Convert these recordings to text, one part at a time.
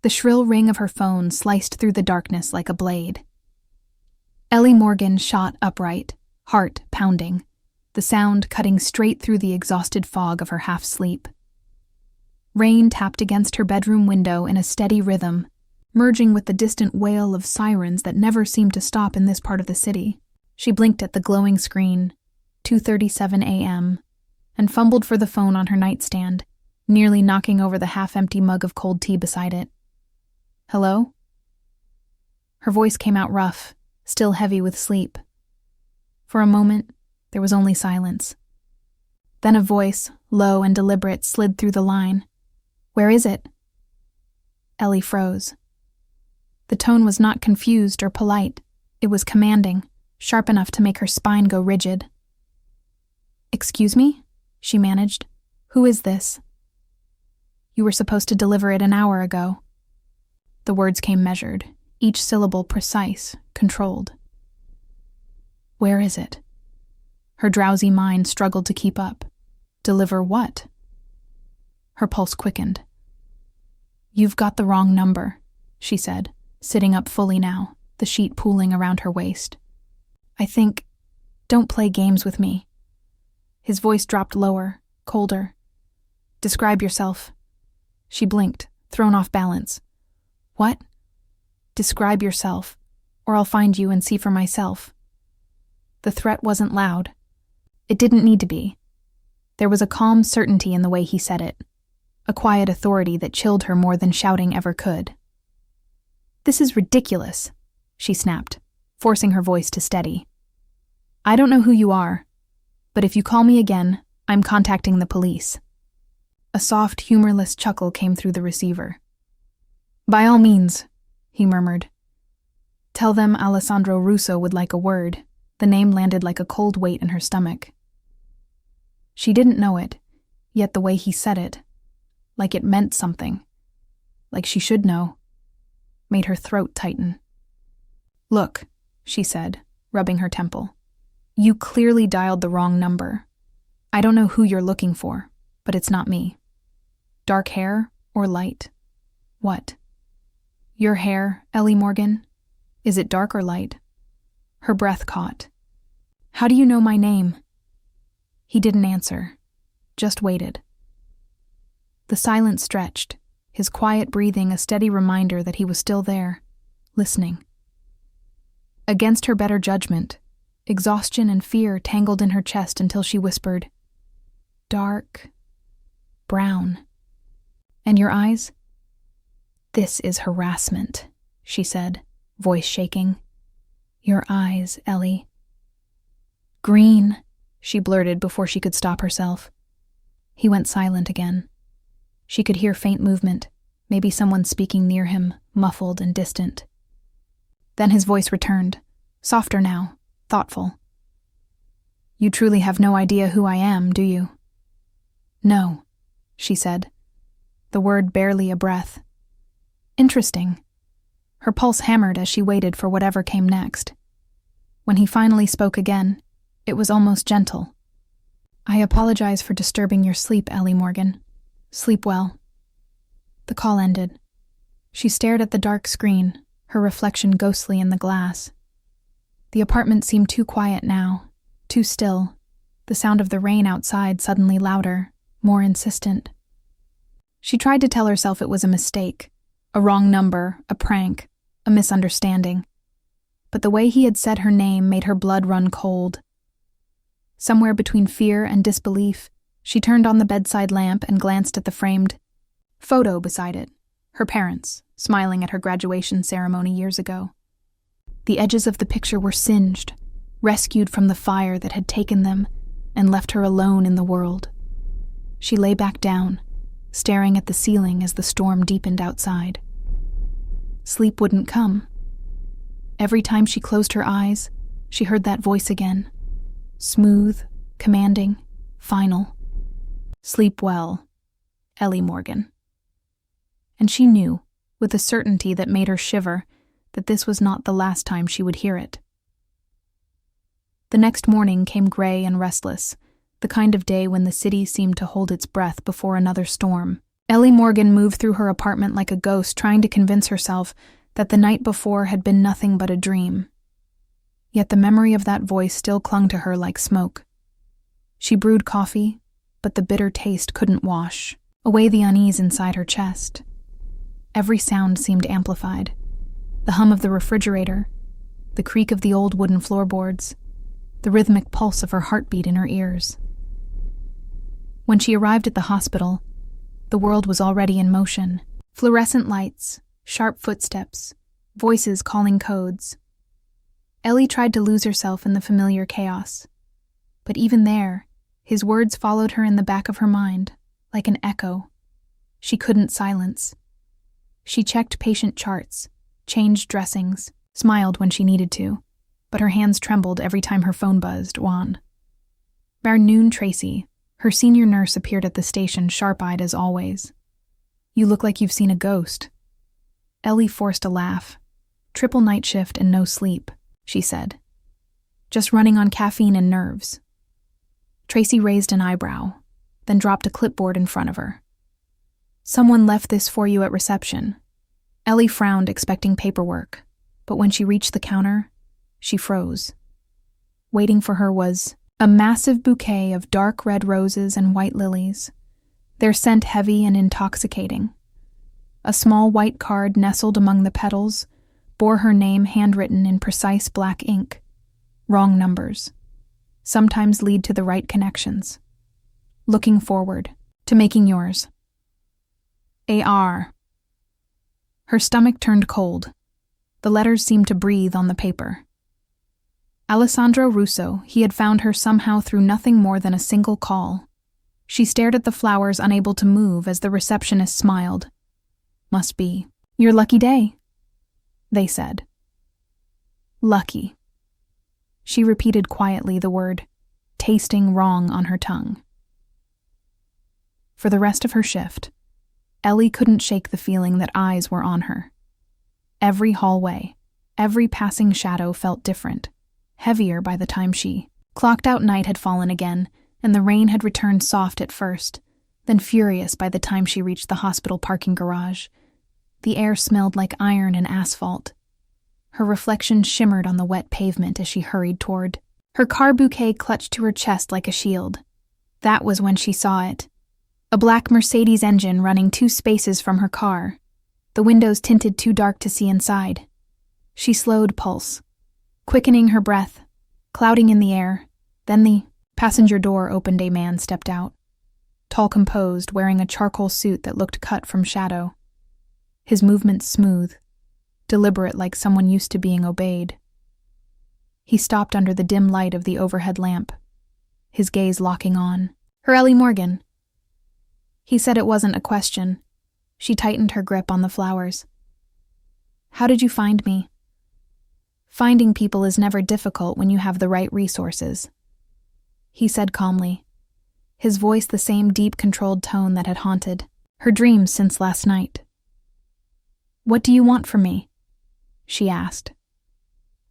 The shrill ring of her phone sliced through the darkness like a blade. Ellie Morgan shot upright, heart pounding, the sound cutting straight through the exhausted fog of her half-sleep. Rain tapped against her bedroom window in a steady rhythm, merging with the distant wail of sirens that never seemed to stop in this part of the city. She blinked at the glowing screen, 2:37 a.m., and fumbled for the phone on her nightstand, nearly knocking over the half-empty mug of cold tea beside it. "Hello?" Her voice came out rough, still heavy with sleep. For a moment, there was only silence. Then a voice, low and deliberate, slid through the line. "Where is it?" Ellie froze. The tone was not confused or polite. It was commanding, sharp enough to make her spine go rigid. "Excuse me?" she managed. "Who is this?" "You were supposed to deliver it an hour ago." The words came measured, each syllable precise, controlled. "Where is it?" Her drowsy mind struggled to keep up. Deliver what? Her pulse quickened. "You've got the wrong number," she said, sitting up fully now, the sheet pooling around her waist. Don't play games with me." His voice dropped lower, colder. "Describe yourself." She blinked, thrown off balance. "What?" "Describe yourself, or I'll find you and see for myself." The threat wasn't loud. It didn't need to be. There was a calm certainty in the way he said it, a quiet authority that chilled her more than shouting ever could. "This is ridiculous," she snapped, forcing her voice to steady. "I don't know who you are, but if you call me again, I'm contacting the police." A soft, humorless chuckle came through the receiver. "By all means," he murmured. "Tell them Alessandro Russo would like a word." The name landed like a cold weight in her stomach. She didn't know it, yet the way he said it, like it meant something, like she should know, made her throat tighten. "Look," she said, rubbing her temple. "You clearly dialed the wrong number. I don't know who you're looking for, but it's not me. Dark hair or light? What? Your hair, Ellie Morgan? Is it dark or light?" Her breath caught. "How do you know my name?" He didn't answer, just waited. The silence stretched, his quiet breathing a steady reminder that he was still there, listening. Against her better judgment, exhaustion and fear tangled in her chest until she whispered, "Dark, brown. And your eyes?" "This is harassment," she said, voice shaking. "Your eyes, Ellie." "Green," she blurted before she could stop herself. He went silent again. She could hear faint movement, maybe someone speaking near him, muffled and distant. Then his voice returned, softer now, thoughtful. "You truly have no idea who I am, do you?" "No," she said, the word barely a breath. "Interesting." Her pulse hammered as she waited for whatever came next. When he finally spoke again, it was almost gentle. "I apologize for disturbing your sleep, Ellie Morgan. Sleep well." The call ended. She stared at the dark screen, her reflection ghostly in the glass. The apartment seemed too quiet now, too still, the sound of the rain outside suddenly louder, more insistent. She tried to tell herself it was a mistake, a wrong number, a prank, a misunderstanding. But the way he had said her name made her blood run cold. Somewhere between fear and disbelief, she turned on the bedside lamp and glanced at the framed photo beside it, her parents, smiling at her graduation ceremony years ago. The edges of the picture were singed, rescued from the fire that had taken them and left her alone in the world. She lay back down, staring at the ceiling as the storm deepened outside. Sleep wouldn't come. Every time she closed her eyes, she heard that voice again. Smooth, commanding, final. "Sleep well, Ellie Morgan." And she knew, with a certainty that made her shiver, that this was not the last time she would hear it. The next morning came gray and restless, the kind of day when the city seemed to hold its breath before another storm, Ellie Morgan moved through her apartment like a ghost, trying to convince herself that the night before had been nothing but a dream. Yet the memory of that voice still clung to her like smoke. She brewed coffee, but the bitter taste couldn't wash away the unease inside her chest. Every sound seemed amplified. The hum of the refrigerator, the creak of the old wooden floorboards, the rhythmic pulse of her heartbeat in her ears. When she arrived at the hospital, the world was already in motion. Fluorescent lights, sharp footsteps, voices calling codes. Ellie tried to lose herself in the familiar chaos. But even there, his words followed her in the back of her mind, like an echo. She couldn't silence. She checked patient charts, changed dressings, smiled when she needed to, but her hands trembled every time her phone buzzed, Juan. By noon, Tracy, her senior nurse, appeared at the station, sharp-eyed as always. "You look like you've seen a ghost." Ellie forced a laugh. "Triple night shift and no sleep," she said. "Just running on caffeine and nerves." Tracy raised an eyebrow, then dropped a clipboard in front of her. "Someone left this for you at reception." Ellie frowned, expecting paperwork, but when she reached the counter, she froze. Waiting for her was a massive bouquet of dark red roses and white lilies, their scent heavy and intoxicating. A small white card nestled among the petals bore her name handwritten in precise black ink. Wrong numbers sometimes lead to the right connections. Looking forward to making yours. A.R. Her stomach turned cold. The letters seemed to breathe on the paper. Alessandro Russo, he had found her somehow through nothing more than a single call. She stared at the flowers, unable to move, as the receptionist smiled. "Must be your lucky day," they said. Lucky. She repeated quietly the word, tasting wrong on her tongue. For the rest of her shift, Ellie couldn't shake the feeling that eyes were on her. Every hallway, every passing shadow felt different, heavier by the time she clocked out. Night had fallen again, and the rain had returned soft at first, then furious by the time she reached the hospital parking garage. The air smelled like iron and asphalt. Her reflection shimmered on the wet pavement as she hurried toward. Her car bouquet clutched to her chest like a shield. That was when she saw it. A black Mercedes engine running 2 spaces from her car, the windows tinted too dark to see inside. She slowed pulse, quickening her breath, clouding in the air. Then the passenger door opened. A man stepped out, tall, composed, wearing a charcoal suit that looked cut from shadow. His movements smooth, deliberate, like someone used to being obeyed. He stopped under the dim light of the overhead lamp, his gaze locking on her. "Ellie Morgan." He said it wasn't a question. She tightened her grip on the flowers. "How did you find me?" "Finding people is never difficult when you have the right resources," he said calmly, his voice the same deep, controlled tone that had haunted her dreams since last night. "What do you want from me?" she asked,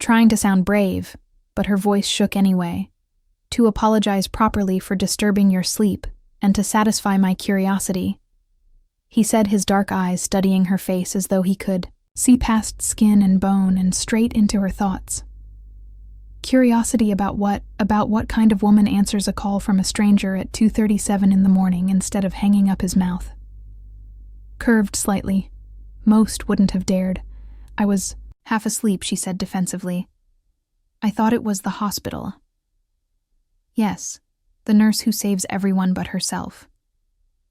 trying to sound brave, but her voice shook anyway. "To apologize properly for disturbing your sleep and to satisfy my curiosity," he said, his dark eyes studying her face as though he could see past skin and bone and straight into her thoughts. "Curiosity about what? About what kind of woman answers a call from a stranger at 2:37 in the morning instead of hanging up his mouth?" Curved slightly. Most wouldn't have dared. "I was half asleep," she said defensively. "I thought it was the hospital." "Yes, the nurse who saves everyone but herself,"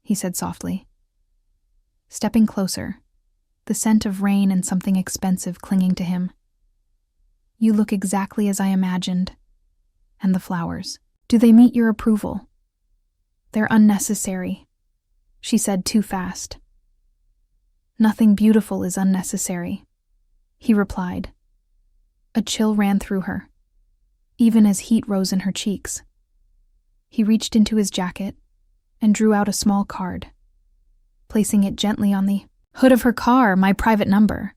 he said softly. Stepping closer, the scent of rain and something expensive clinging to him. "You look exactly as I imagined. And the flowers. Do they meet your approval?" "They're unnecessary," she said too fast. "Nothing beautiful is unnecessary," he replied. A chill ran through her, even as heat rose in her cheeks. He reached into his jacket and drew out a small card, placing it gently on the hood of her car. "My private number,"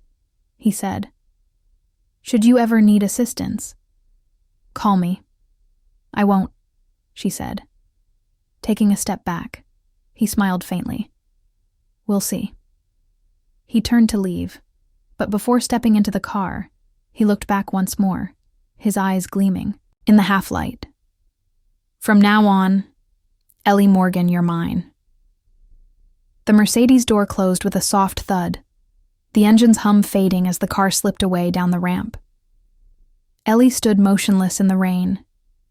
he said. "Should you ever need assistance, call me." "I won't," she said. Taking a step back, he smiled faintly. We'll see. He turned to leave, but before stepping into the car, he looked back once more, his eyes gleaming in the half-light. From now on, Ellie Morgan, you're mine. The Mercedes door closed with a soft thud, the engine's hum fading as the car slipped away down the ramp. Ellie stood motionless in the rain,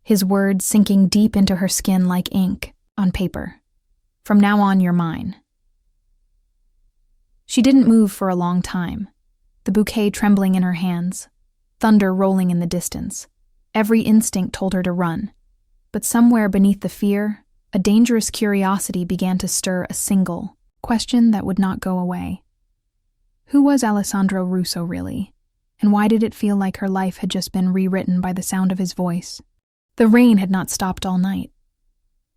his words sinking deep into her skin like ink on paper. From now on, you're mine. She didn't move for a long time, the bouquet trembling in her hands, thunder rolling in the distance. Every instinct told her to run, but somewhere beneath the fear, a dangerous curiosity began to stir a single question that would not go away. Who was Alessandro Russo really, and why did it feel like her life had just been rewritten by the sound of his voice? The rain had not stopped all night.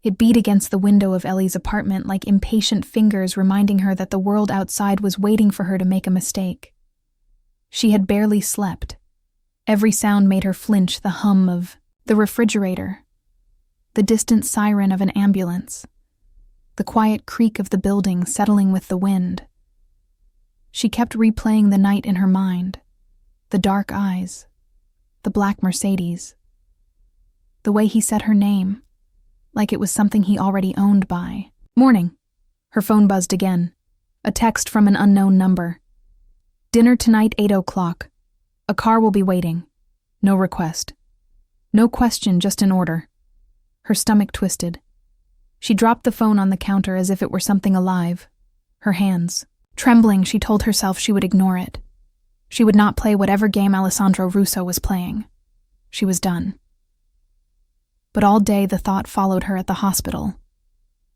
It beat against the window of Ellie's apartment like impatient fingers reminding her that the world outside was waiting for her to make a mistake. She had barely slept. Every sound made her flinch, the hum of the refrigerator, the distant siren of an ambulance, the quiet creak of the building settling with the wind. She kept replaying the night in her mind, the dark eyes, the black Mercedes, the way he said her name, like it was something he already owned by. Morning. Her phone buzzed again. A text from an unknown number. Dinner tonight, 8 o'clock. A car will be waiting. No request. No question, just an order. Her stomach twisted. She dropped the phone on the counter as if it were something alive. Her hands. Trembling, she told herself she would ignore it. She would not play whatever game Alessandro Russo was playing. She was done. But all day the thought followed her at the hospital.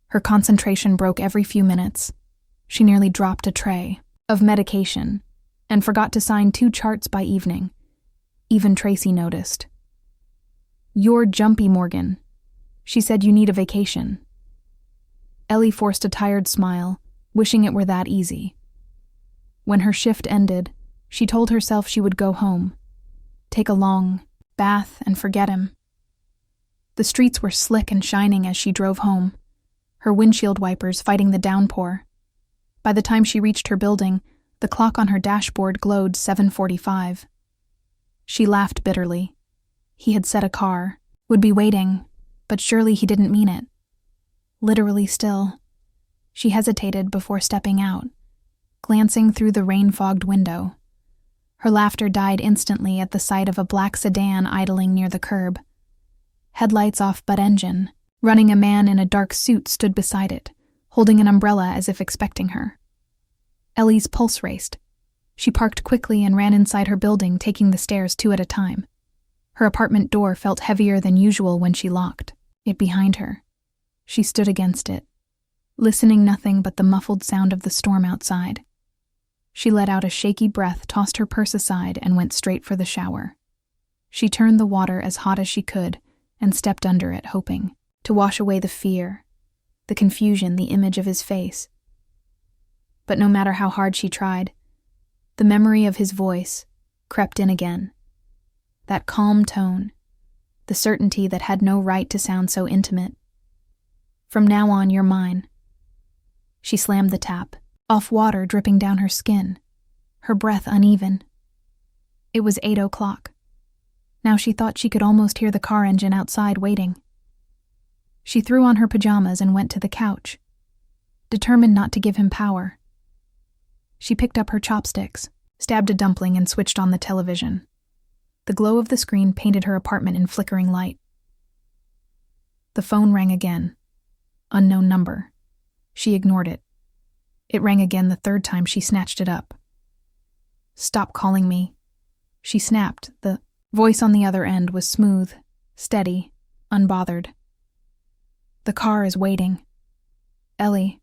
Her concentration broke every few minutes. She nearly dropped a tray of medication and forgot to sign 2 charts by evening. Even Tracy noticed. You're jumpy, Morgan. She said you need a vacation. Ellie forced a tired smile, wishing it were that easy. When her shift ended, she told herself she would go home, take a long bath and forget him. The streets were slick and shining as she drove home, her windshield wipers fighting the downpour. By the time she reached her building, the clock on her dashboard glowed 7:45. She laughed bitterly. He had said a car would be waiting, but surely he didn't mean it. Literally still. She hesitated before stepping out, glancing through the rain-fogged window. Her laughter died instantly at the sight of a black sedan idling near the curb. Headlights off but engine, running a man in a dark suit stood beside it, holding an umbrella as if expecting her. Ellie's pulse raced. She parked quickly and ran inside her building, taking the stairs 2 at a time. Her apartment door felt heavier than usual when she locked it behind her. She stood against it, listening nothing but the muffled sound of the storm outside. She let out a shaky breath, tossed her purse aside, and went straight for the shower. She turned the water as hot as she could and stepped under it, hoping to wash away the fear, the confusion, the image of his face. But no matter how hard she tried, the memory of his voice crept in again. That calm tone, the certainty that had no right to sound so intimate. From now on, you're mine. She slammed the tap, off water dripping down her skin, her breath uneven. It was 8 o'clock. Now she thought she could almost hear the car engine outside waiting. She threw on her pajamas and went to the couch, determined not to give him power. She picked up her chopsticks, stabbed a dumpling, and switched on the television. The glow of the screen painted her apartment in flickering light. The phone rang again. Unknown number. She ignored it. It rang again the 3rd time. She snatched it up. Stop calling me. She snapped. The voice on the other end was smooth, steady, unbothered. The car is waiting. Ellie.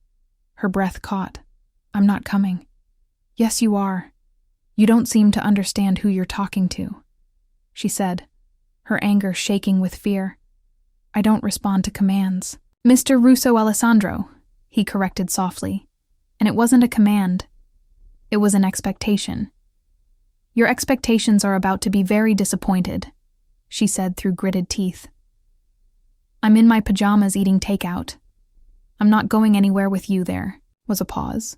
Her breath caught. I'm not coming. Yes, you are. You don't seem to understand who you're talking to, she said, her anger shaking with fear. I don't respond to commands. Mr. Russo Alessandro, he corrected softly. And it wasn't a command. It was an expectation. Your expectations are about to be very disappointed, she said through gritted teeth. I'm in my pajamas eating takeout. I'm not going anywhere with you. There was a pause,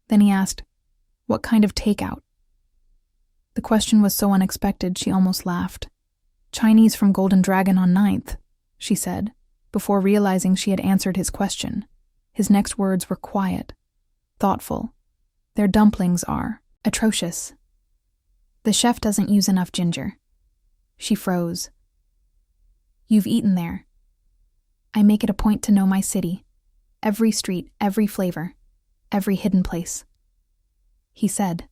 Then he asked, "What kind of takeout?" The question was so unexpected she almost laughed. "Chinese from Golden Dragon on 9th, she said, before realizing she had answered his question. His next words were quiet, thoughtful. "Their dumplings are atrocious. The chef doesn't use enough ginger." She froze. "You've eaten there." "I make it a point to know my city. Every street, every flavor, every hidden place." He said.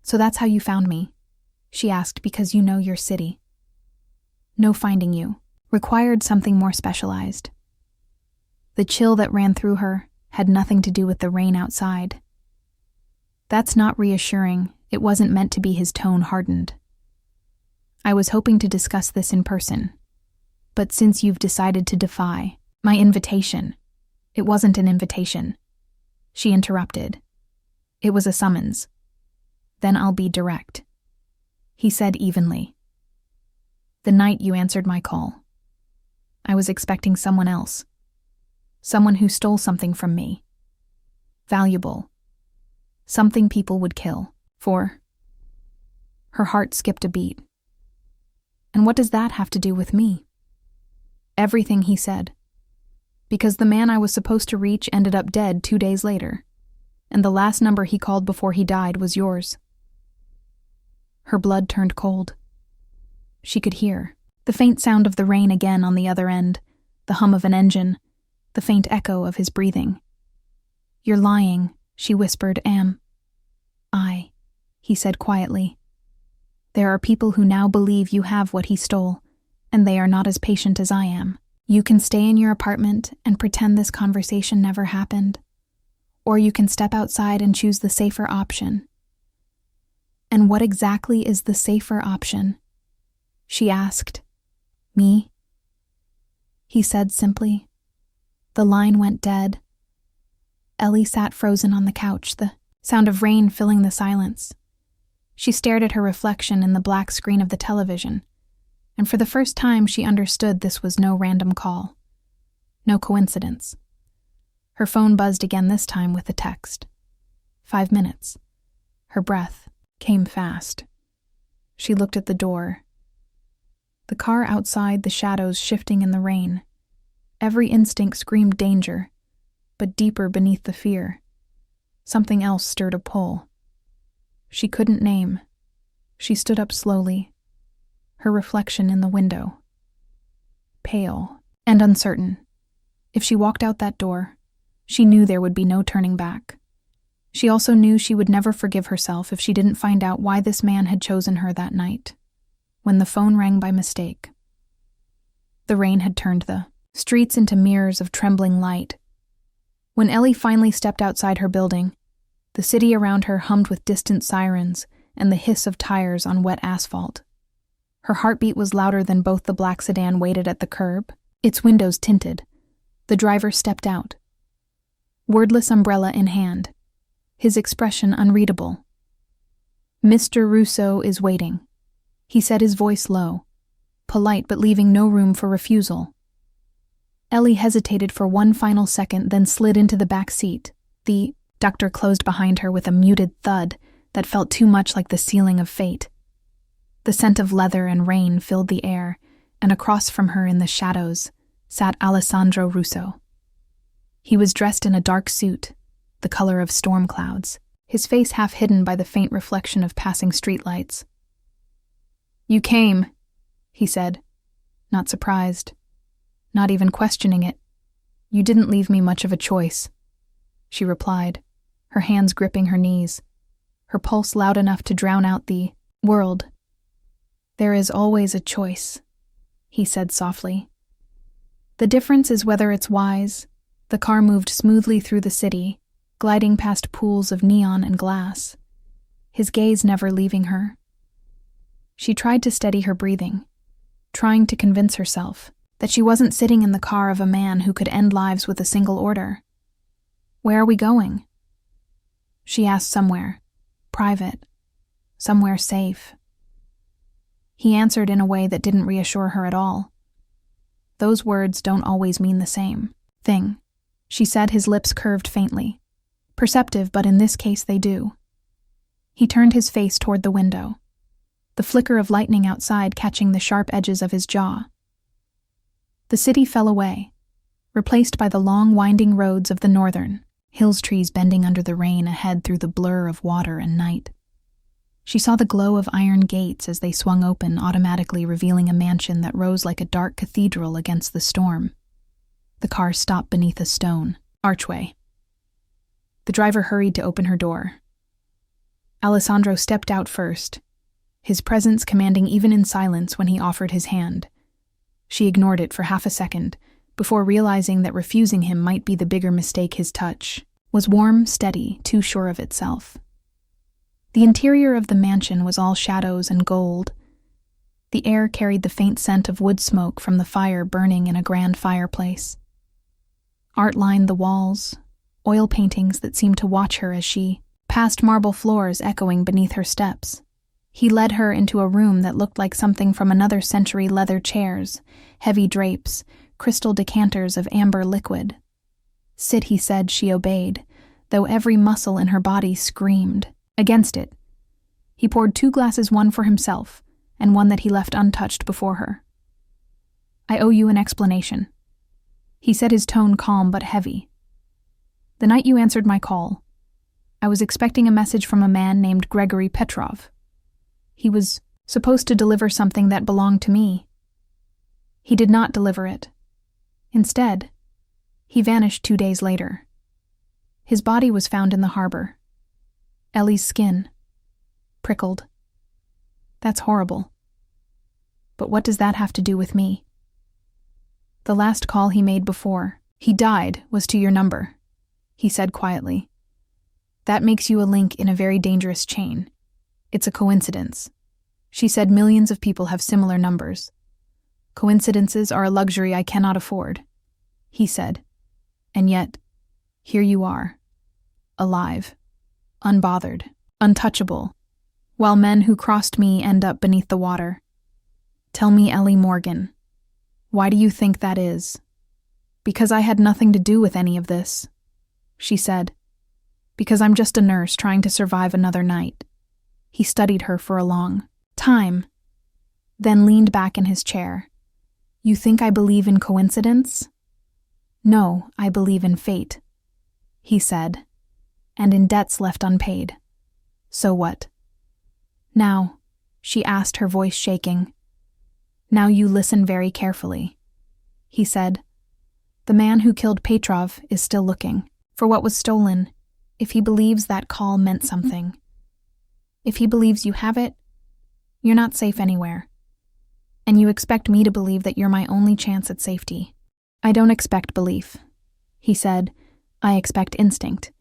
"So that's how you found me?" she asked. "Because you know your city." No, finding you required something more specialized. The chill that ran through her had nothing to do with the rain outside. "That's not reassuring." It wasn't meant to be. His tone hardened. "I was hoping to discuss this in person. But since you've decided to defy my invitation—" "It wasn't an invitation," she interrupted. "It was a summons." "Then I'll be direct," he said evenly. "The night you answered my call, I was expecting someone else. Someone who stole something from me. Valuable. Something people would kill for." Her heart skipped a beat. "And what does that have to do with me?" "Everything," he said. "Because the man I was supposed to reach ended up dead 2 days later, and the last number he called before he died was yours." Her blood turned cold. She could hear the faint sound of the rain again on the other end, the hum of an engine, the faint echo of his breathing. "You're lying," she whispered. "Am I?" he said quietly. "There are people who now believe you have what he stole, and they are not as patient as I am. You can stay in your apartment and pretend this conversation never happened, or you can step outside and choose the safer option." "And what exactly is the safer option?" she asked. "Me?" he said simply. The line went dead. Ellie sat frozen on the couch, the sound of rain filling the silence. She stared at her reflection in the black screen of the television, and for the first time she understood this was no random call. No coincidence. Her phone buzzed again, this time with a text. 5 minutes. Her breath came fast. She looked at the door. The car outside, the shadows shifting in the rain. Every instinct screamed danger, but deeper beneath the fear, something else stirred a pull. She couldn't name. She stood up slowly, her reflection in the window. Pale and uncertain. If she walked out that door, she knew there would be no turning back. She also knew she would never forgive herself if she didn't find out why this man had chosen her that night, when the phone rang by mistake. The rain had turned the streets into mirrors of trembling light. When Ellie finally stepped outside her building, the city around her hummed with distant sirens and the hiss of tires on wet asphalt. Her heartbeat was louder than both. The black sedan waited at the curb, its windows tinted. The driver stepped out, wordless umbrella in hand, his expression unreadable. "Mr. Russo is waiting," he said, his voice low, polite but leaving no room for refusal. Ellie hesitated for one final second, then slid into the back seat. The doctor closed behind her with a muted thud that felt too much like the sealing of fate. The scent of leather and rain filled the air, and across from her in the shadows sat Alessandro Russo. He was dressed in a dark suit, the color of storm clouds, his face half hidden by the faint reflection of passing streetlights. "You came," he said, not surprised, not even questioning it. "You didn't leave me much of a choice," she replied, her hands gripping her knees, her pulse loud enough to drown out the world. "There is always a choice," he said softly. "The difference is whether it's wise." The car moved smoothly through the city, gliding past pools of neon and glass, his gaze never leaving her. She tried to steady her breathing, trying to convince herself that she wasn't sitting in the car of a man who could end lives with a single order. "Where are we going?" she asked. "Somewhere private, somewhere safe." He answered in a way that didn't reassure her at all. "Those words don't always mean the same thing," she said, his lips curved faintly. Perceptive, but in this case they do. He turned his face toward the window, the flicker of lightning outside catching the sharp edges of his jaw. The city fell away, replaced by the long winding roads of the northern, hills, trees bending under the rain ahead through the blur of water and night. She saw the glow of iron gates as they swung open, automatically revealing a mansion that rose like a dark cathedral against the storm. The car stopped beneath a stone archway. The driver hurried to open her door. Alessandro stepped out first, his presence commanding even in silence when he offered his hand. She ignored it for half a second, before realizing that refusing him might be the bigger mistake. His touch was warm, steady, too sure of itself. The interior of the mansion was all shadows and gold. The air carried the faint scent of wood smoke from the fire burning in a grand fireplace. Art lined the walls, oil paintings that seemed to watch her as she passed, marble floors echoing beneath her steps. He led her into a room that looked like something from another century: leather chairs, heavy drapes, crystal decanters of amber liquid. Sit, he said. She obeyed, though every muscle in her body screamed against it. He poured 2 glasses, one for himself and one that he left untouched before her. I owe you an explanation, he said, his tone calm but heavy. The night you answered my call, I was expecting a message from a man named Gregory Petrov. He was supposed to deliver something that belonged to me. He did not deliver it. Instead, he vanished 2 days later. His body was found in the harbor. Ellie's skin prickled. That's horrible. But what does that have to do with me? The last call he made before he died was to your number, he said quietly. That makes you a link in a very dangerous chain. It's a coincidence. She said millions of people have similar numbers. Coincidences are a luxury I cannot afford, he said. And yet, here you are, alive, unbothered, untouchable, while men who crossed me end up beneath the water. Tell me, Ellie Morgan, why do you think that is? Because I had nothing to do with any of this, she said. Because I'm just a nurse trying to survive another night. He studied her for a long time, then leaned back in his chair. You think I believe in coincidence? No, I believe in fate, he said, and in debts left unpaid. So what? Now, she asked, her voice shaking. Now you listen very carefully, he said. The man who killed Petrov is still looking for what was stolen, if he believes that call meant something. If he believes you have it, you're not safe anywhere. And you expect me to believe that you're my only chance at safety. I don't expect belief, he said. I expect instinct.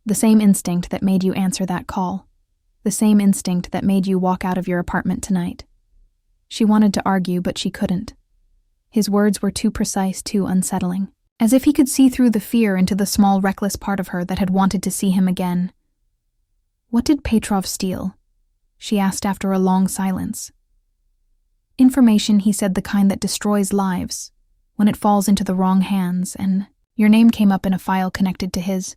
The same instinct that made you answer that call. The same instinct that made you walk out of your apartment tonight. She wanted to argue, but she couldn't. His words were too precise, too unsettling. As if he could see through the fear into the small, reckless part of her that had wanted to see him again. What did Petrov steal? She asked after a long silence. Information, he said, the kind that destroys lives when it falls into the wrong hands, and your name came up in a file connected to his.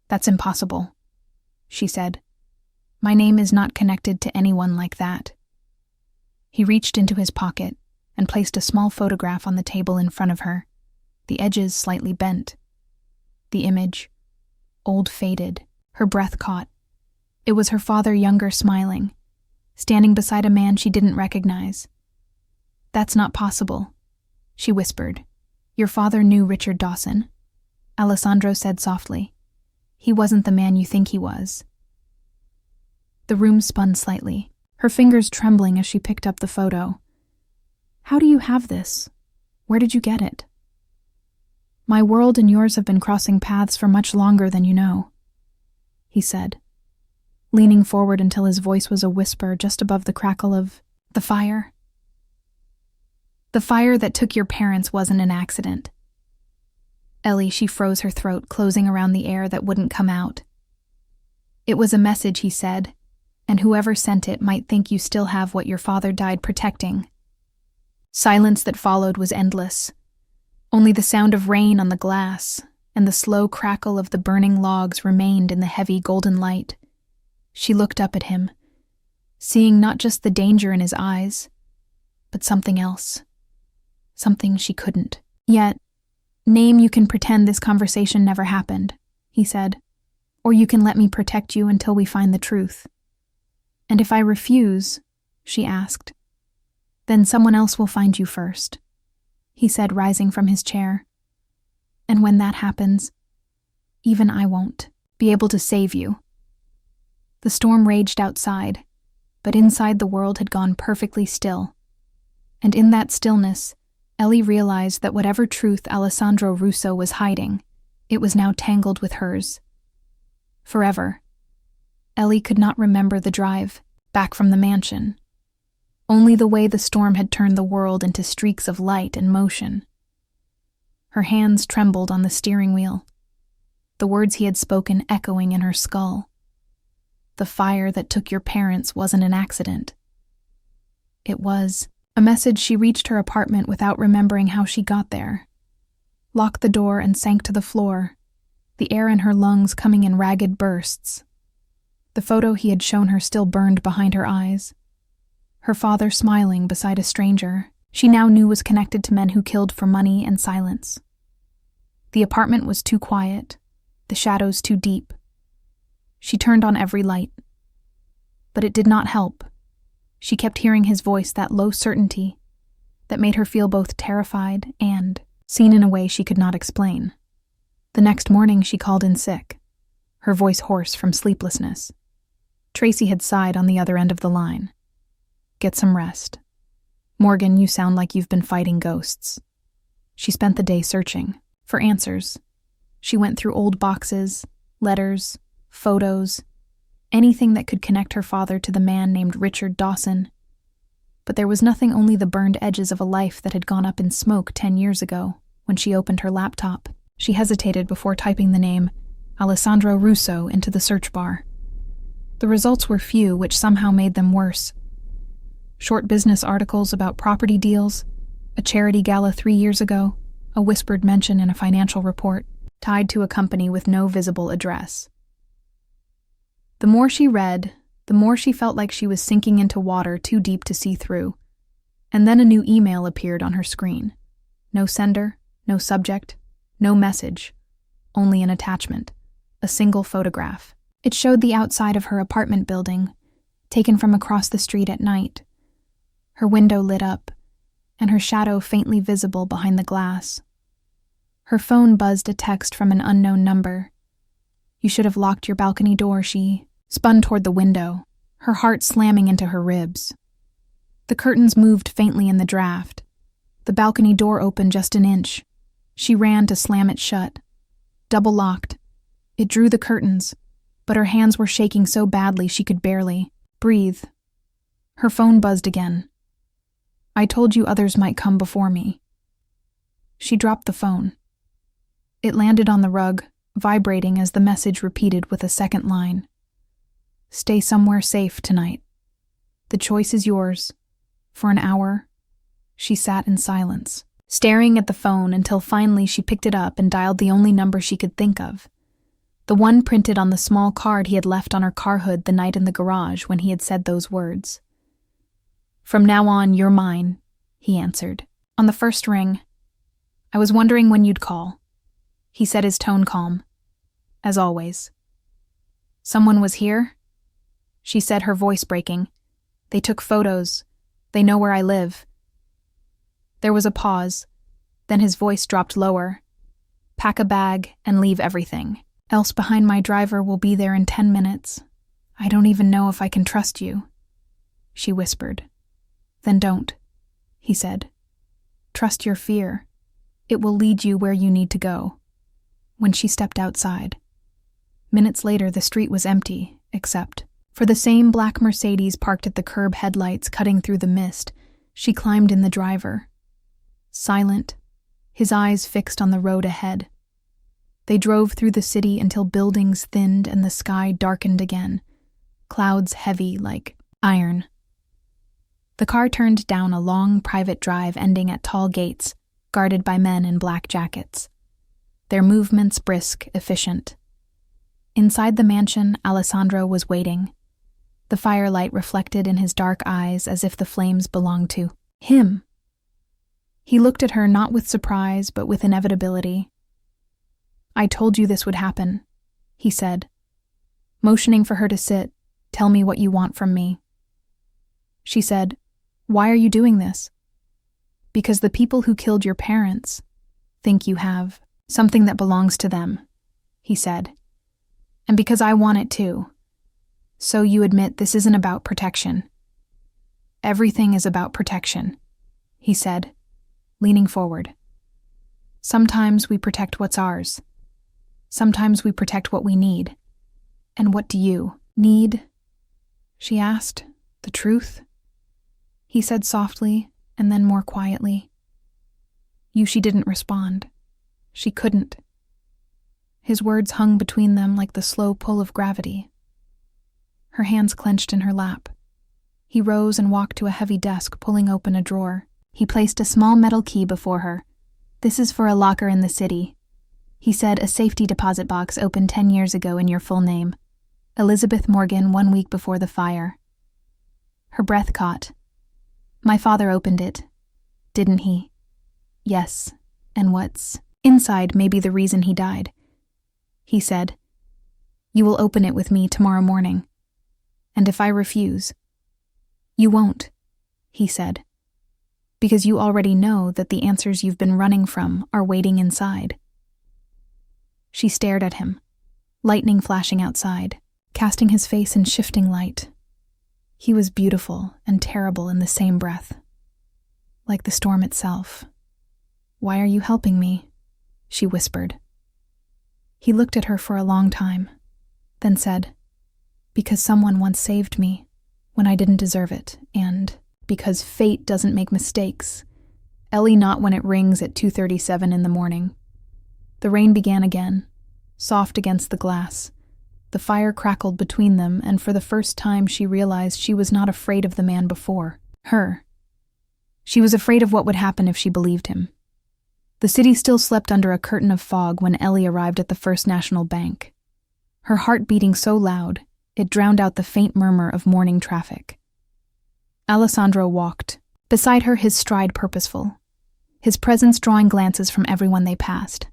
That's impossible, she said. My name is not connected to anyone like that. He reached into his pocket and placed a small photograph on the table in front of her, the edges slightly bent. The image, old, faded, her breath caught. It was her father, younger, smiling, standing beside a man she didn't recognize. That's not possible, she whispered. Your father knew Richard Dawson, Alessandro said softly. He wasn't the man you think he was. The room spun slightly, her fingers trembling as she picked up the photo. How do you have this? Where did you get it? My world and yours have been crossing paths for much longer than you know, he said, leaning forward until his voice was a whisper just above the crackle of the fire. The fire that took your parents wasn't an accident. Ellie, she froze her throat, closing around the air that wouldn't come out. It was a message, he said, and whoever sent it might think you still have what your father died protecting. Silence that followed was endless. Only the sound of rain on the glass and the slow crackle of the burning logs remained in the heavy golden light. She looked up at him, seeing not just the danger in his eyes, but something else. Something she couldn't. Yet, "Name you can pretend this conversation never happened," he said. "Or you can let me protect you until we find the truth." "And if I refuse," she asked, "then someone else will find you first," he said, rising from his chair. "And when that happens, even I won't be able to save you." The storm raged outside, but inside the world had gone perfectly still. And in that stillness, Ellie realized that whatever truth Alessandro Russo was hiding, it was now tangled with hers. Forever. Ellie could not remember the drive back from the mansion, only the way the storm had turned the world into streaks of light and motion. Her hands trembled on the steering wheel, the words he had spoken echoing in her skull. "The fire that took your parents wasn't an accident. It was..." A message. She reached her apartment without remembering how she got there, locked the door and sank to the floor, the air in her lungs coming in ragged bursts. The photo he had shown her still burned behind her eyes. Her father smiling beside a stranger she now knew was connected to men who killed for money and silence. The apartment was too quiet, the shadows too deep. She turned on every light. But it did not help. She kept hearing his voice, that low certainty that made her feel both terrified and seen in a way she could not explain. The next morning she called in sick, her voice hoarse from sleeplessness. Tracy had sighed on the other end of the line. "Get some rest. Morgan, you sound like you've been fighting ghosts." She spent the day searching for answers. She went through old boxes, letters, photos, anything that could connect her father to the man named Richard Dawson. But there was nothing, only the burned edges of a life that had gone up in smoke 10 years ago. When she opened her laptop, she hesitated before typing the name Alessandro Russo into the search bar. The results were few, which somehow made them worse. Short business articles about property deals, a charity gala 3 years ago, a whispered mention in a financial report, tied to a company with no visible address. The more she read, the more she felt like she was sinking into water too deep to see through. And then a new email appeared on her screen. No sender, no subject, no message, only an attachment, a single photograph. It showed the outside of her apartment building, taken from across the street at night. Her window lit up, and her shadow faintly visible behind the glass. Her phone buzzed a text from an unknown number. "You should have locked your balcony door." She spun toward the window, her heart slamming into her ribs. The curtains moved faintly in the draft. The balcony door opened just an inch. She ran to slam it shut. Double locked. It drew the curtains, but her hands were shaking so badly she could barely breathe. Her phone buzzed again. "I told you others might come before me." She dropped the phone. It landed on the rug, vibrating as the message repeated with a second line. "Stay somewhere safe tonight. The choice is yours." For an hour, she sat in silence, staring at the phone until finally she picked it up and dialed the only number she could think of. The one printed on the small card he had left on her car hood the night in the garage when he had said those words. "From now on, you're mine," he answered. On the first ring, "I was wondering when you'd call," he said, his tone calm, as always. "Someone was here?" She said, her voice breaking. "They took photos. They know where I live." There was a pause. Then his voice dropped lower. "Pack a bag and leave everything. Else behind my driver will be there in 10 minutes. I don't even know if I can trust you," she whispered. "Then don't," he said. "Trust your fear. It will lead you where you need to go." When she stepped outside. Minutes later, the street was empty, except for the same black Mercedes parked at the curb, headlights cutting through the mist. She climbed in the driver. Silent, his eyes fixed on the road ahead. They drove through the city until buildings thinned and the sky darkened again, clouds heavy like iron. The car turned down a long private drive ending at tall gates, guarded by men in black jackets. their movements brisk, efficient. Inside the mansion, Alessandro was waiting, the firelight reflected in his dark eyes as if the flames belonged to him. He looked at her not with surprise, but with inevitability. "I told you this would happen," he said, motioning for her to sit. "Tell me what you want from me." She said, "Why are you doing this?" "Because the people who killed your parents think you have something that belongs to them," he said. "And because I want it too. So you admit this isn't about protection." "Everything is about protection," he said, leaning forward. "Sometimes we protect what's ours. Sometimes we protect what we need. And what do you need?" she asked. "The truth?" He said softly, and then more quietly. She didn't respond. She couldn't. His words hung between them like the slow pull of gravity. Her hands clenched in her lap. He rose and walked to a heavy desk, pulling open a drawer. He placed a small metal key before her. "This is for a locker in the city," he said. "A safety deposit box opened 10 years ago in your full name. Elizabeth Morgan, 1 week before the fire." Her breath caught. "My father opened it, didn't he?" "Yes, and what's inside may be the reason he died," he said. "You will open it with me tomorrow morning. And if I refuse?" "You won't," he said, "because you already know that the answers you've been running from are waiting inside." She stared at him, lightning flashing outside, casting his face in shifting light. He was beautiful and terrible in the same breath, like the storm itself. "Why are you helping me?" she whispered. He looked at her for a long time, then said, "Because someone once saved me when I didn't deserve it, and because fate doesn't make mistakes. Ellie, not when it rings at 2:37 in the morning." The rain began again, soft against the glass. The fire crackled between them, and for the first time she realized she was not afraid of the man before her. She was afraid of what would happen if she believed him. The city still slept under a curtain of fog when Ellie arrived at the First National Bank. Her heart beating so loud, it drowned out the faint murmur of morning traffic. Alessandro walked, beside her, his stride purposeful, his presence drawing glances from everyone they passed.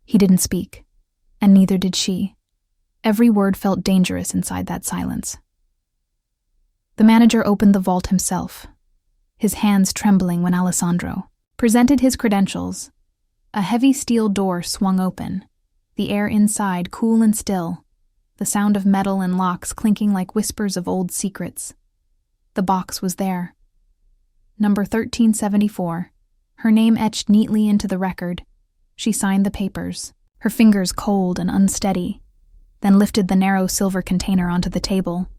He didn't speak, and neither did she. Every word felt dangerous inside that silence. The manager opened the vault himself, his hands trembling when Alessandro presented his credentials. A heavy steel door swung open, the air inside cool and still, the sound of metal and locks clinking like whispers of old secrets. The box was there. Number 1374, her name etched neatly into the record. She signed the papers, her fingers cold and unsteady, then lifted the narrow silver container onto the table.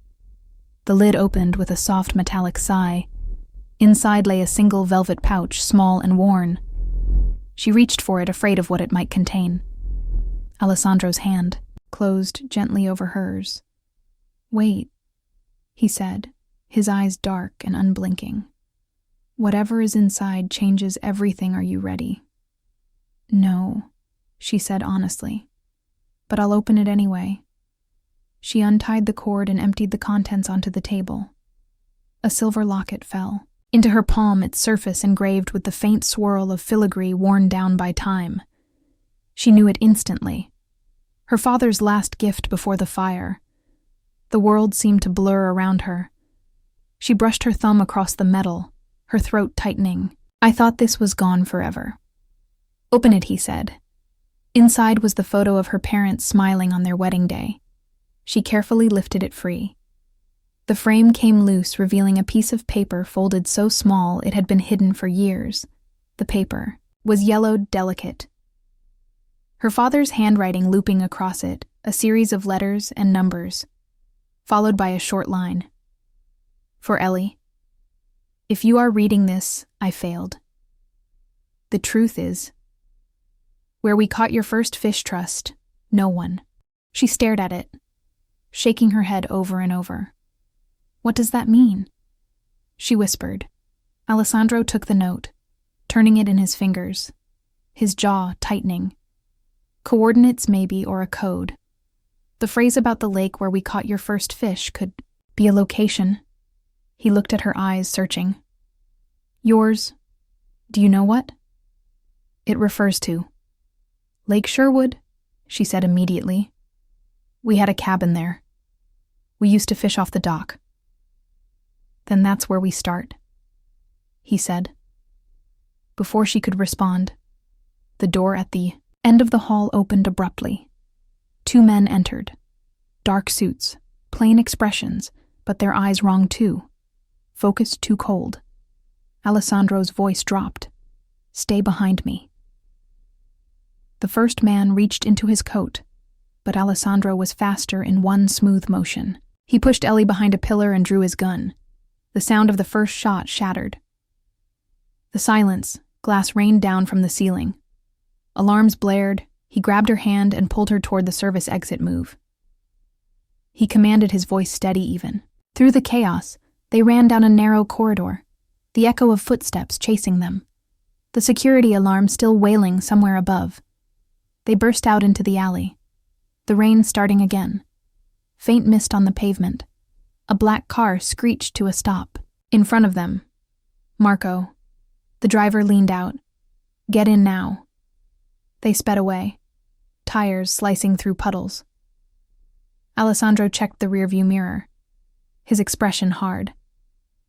The lid opened with a soft metallic sigh. Inside lay a single velvet pouch, small and worn. She reached for it, afraid of what it might contain. Alessandro's hand closed gently over hers. "Wait," he said, his eyes dark and unblinking. "Whatever is inside changes everything. Are you ready?" "No," she said honestly, "but I'll open it anyway." She untied the cord and emptied the contents onto the table. A silver locket fell. Into her palm, its surface engraved with the faint swirl of filigree worn down by time. She knew it instantly. Her father's last gift before the fire. The world seemed to blur around her. She brushed her thumb across the metal, her throat tightening. "I thought this was gone forever." "Open it," he said. Inside was the photo of her parents smiling on their wedding day. She carefully lifted it free. The frame came loose, revealing a piece of paper folded so small it had been hidden for years. The paper was yellowed, delicate. Her father's handwriting looping across it, a series of letters and numbers, followed by a short line. "For Ellie. If you are reading this, I failed. The truth is, where we caught your first fish trust, no one." She stared at it, shaking her head over and over. "What does that mean?" she whispered. Alessandro took the note, turning it in his fingers, his jaw tightening. Coordinates maybe, or a code. The phrase about the lake where we caught your first fish could be a location. He looked at her eyes, searching. Yours, do you know what? It refers to Lake Sherwood, she said immediately. We had a cabin there. We used to fish off the dock. Then that's where we start, he said. Before she could respond, the door at the end of the hall opened abruptly. 2 men entered. Dark suits, plain expressions, but their eyes wrong too. Focused too cold. Alessandro's voice dropped. Stay behind me. The first man reached into his coat, but Alessandro was faster in one smooth motion. He pushed Ellie behind a pillar and drew his gun. The sound of the first shot shattered. The silence, glass rained down from the ceiling. Alarms blared. He grabbed her hand and pulled her toward the service exit move. He commanded, his voice steady even. Through the chaos, they ran down a narrow corridor, the echo of footsteps chasing them, the security alarm still wailing somewhere above. They burst out into the alley, the rain starting again. Faint mist on the pavement. A black car screeched to a stop. In front of them, Marco. The driver leaned out. Get in now. They sped away, tires slicing through puddles. Alessandro checked the rearview mirror, his expression hard.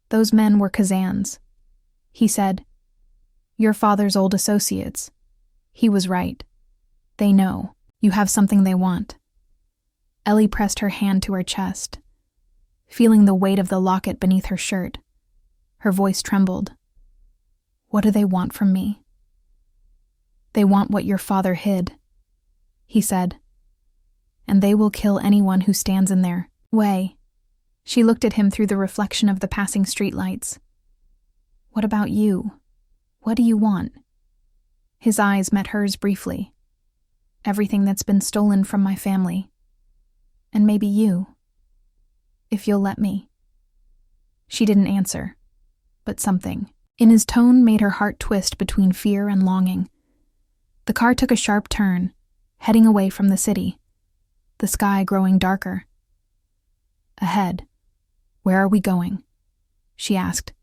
Those men were Kazan's. He said, Your father's old associates. He was right. They know. You have something they want. Ellie pressed her hand to her chest, feeling the weight of the locket beneath her shirt. Her voice trembled. What do they want from me? They want what your father hid, he said. And they will kill anyone who stands in their way. She looked at him through the reflection of the passing streetlights. What about you? What do you want? His eyes met hers briefly. Everything that's been stolen from my family. And maybe you. If you'll let me. She didn't answer, but something in his tone made her heart twist between fear and longing. The car took a sharp turn, heading away from the city, the sky growing darker. Ahead. Where are we going? She asked.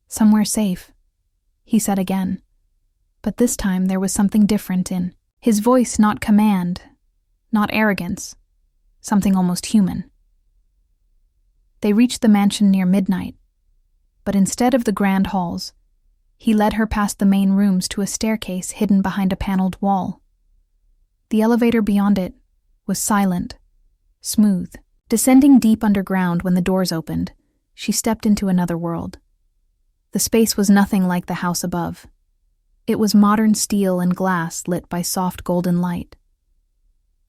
Somewhere safe, he said again. But this time there was something different in his voice, not command, not arrogance, something almost human. They reached the mansion near midnight, but instead of the grand halls, he led her past the main rooms to a staircase hidden behind a paneled wall. The elevator beyond it was silent, smooth. Descending deep underground when the doors opened, she stepped into another world. The space was nothing like the house above. It was modern steel and glass lit by soft golden light.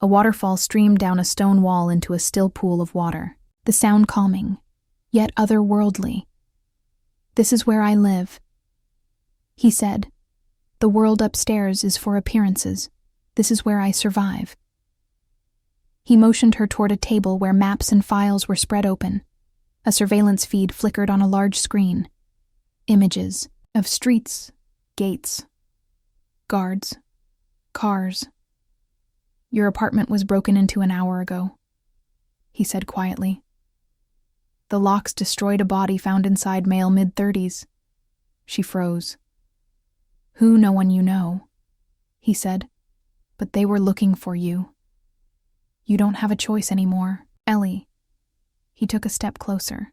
A waterfall streamed down a stone wall into a still pool of water, the sound calming, yet otherworldly. This is where I live, he said. The world upstairs is for appearances. This is where I survive. He motioned her toward a table where maps and files were spread open. A surveillance feed flickered on a large screen. Images of streets, gates, guards, cars. Your apartment was broken into an hour ago, he said quietly. The locks destroyed a body found inside, male mid-30s. She froze. Who? No one you know, he said. But they were looking for you. You don't have a choice anymore, Ellie. He took a step closer,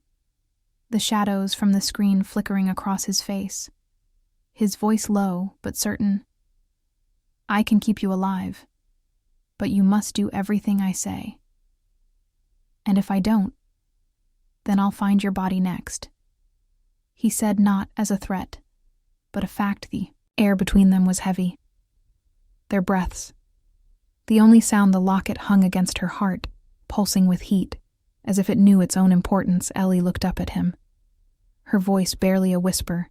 the shadows from the screen flickering across his face, his voice low but certain. I can keep you alive, but you must do everything I say. And if I don't, then I'll find your body next. He said, not as a threat, but a fact. The air between them was heavy. Their breaths. The only sound, the locket hung against her heart, pulsing with heat, as if it knew its own importance. Ellie looked up at him, her voice barely a whisper.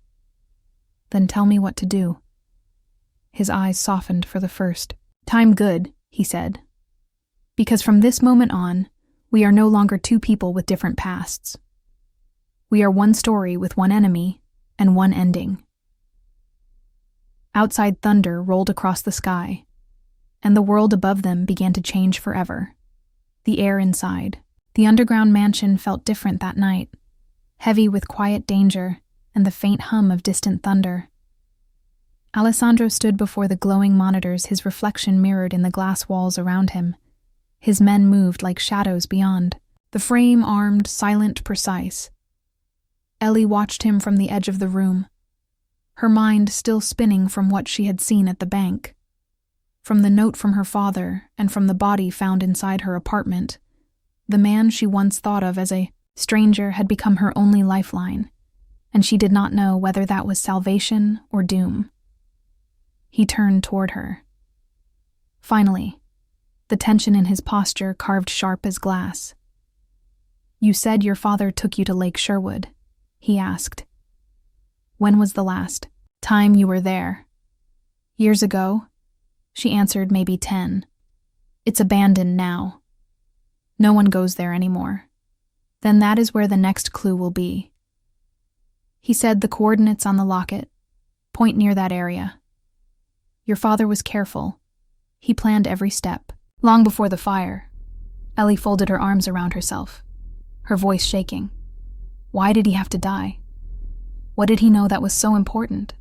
Then tell me what to do. His eyes softened for the first time. Good, he said. Because from this moment on, we are no longer two people with different pasts. We are one story with one enemy and one ending. Outside, thunder rolled across the sky. and the world above them began to change forever. The air inside, the underground mansion felt different that night, heavy with quiet danger and the faint hum of distant thunder. Alessandro stood before the glowing monitors, his reflection mirrored in the glass walls around him. His men moved like shadows beyond, the frame armed, silent, precise. Ellie watched him from the edge of the room, her mind still spinning from what she had seen at the bank. From the note from her father and from the body found inside her apartment, the man she once thought of as a stranger had become her only lifeline, and she did not know whether that was salvation or doom. He turned toward her. Finally, the tension in his posture carved sharp as glass. "You said your father took you to Lake Sherwood," he asked. "When was the last time you were there?" "Years ago," she answered, "maybe 10. It's abandoned now. No one goes there anymore. Then that is where the next clue will be." He said, "The coordinates on the locket. Point near that area." Your father was careful. He planned every step. Long before the fire, Ellie folded her arms around herself, her voice shaking. Why did he have to die? What did he know that was so important?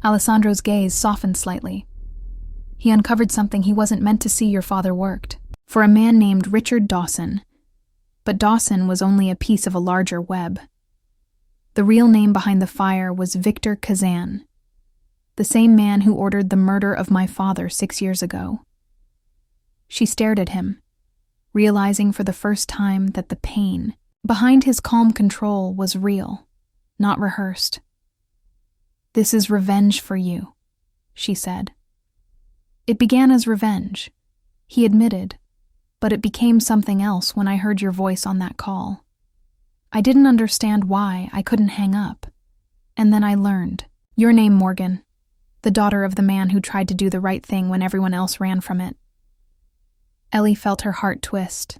Alessandro's gaze softened slightly. He uncovered something he wasn't meant to see. Your father worked for a man named Richard Dawson, but Dawson was only a piece of a larger web. The real name behind the fire was Victor Kazan, the same man who ordered the murder of my father 6 years ago. She stared at him, realizing for the first time that the pain behind his calm control was real, not rehearsed. "This is revenge for you," she said. "It began as revenge," he admitted, "but it became something else when I heard your voice on that call. I didn't understand why I couldn't hang up. And then I learned. Your name, Morgan, the daughter of the man who tried to do the right thing when everyone else ran from it." Ellie felt her heart twist,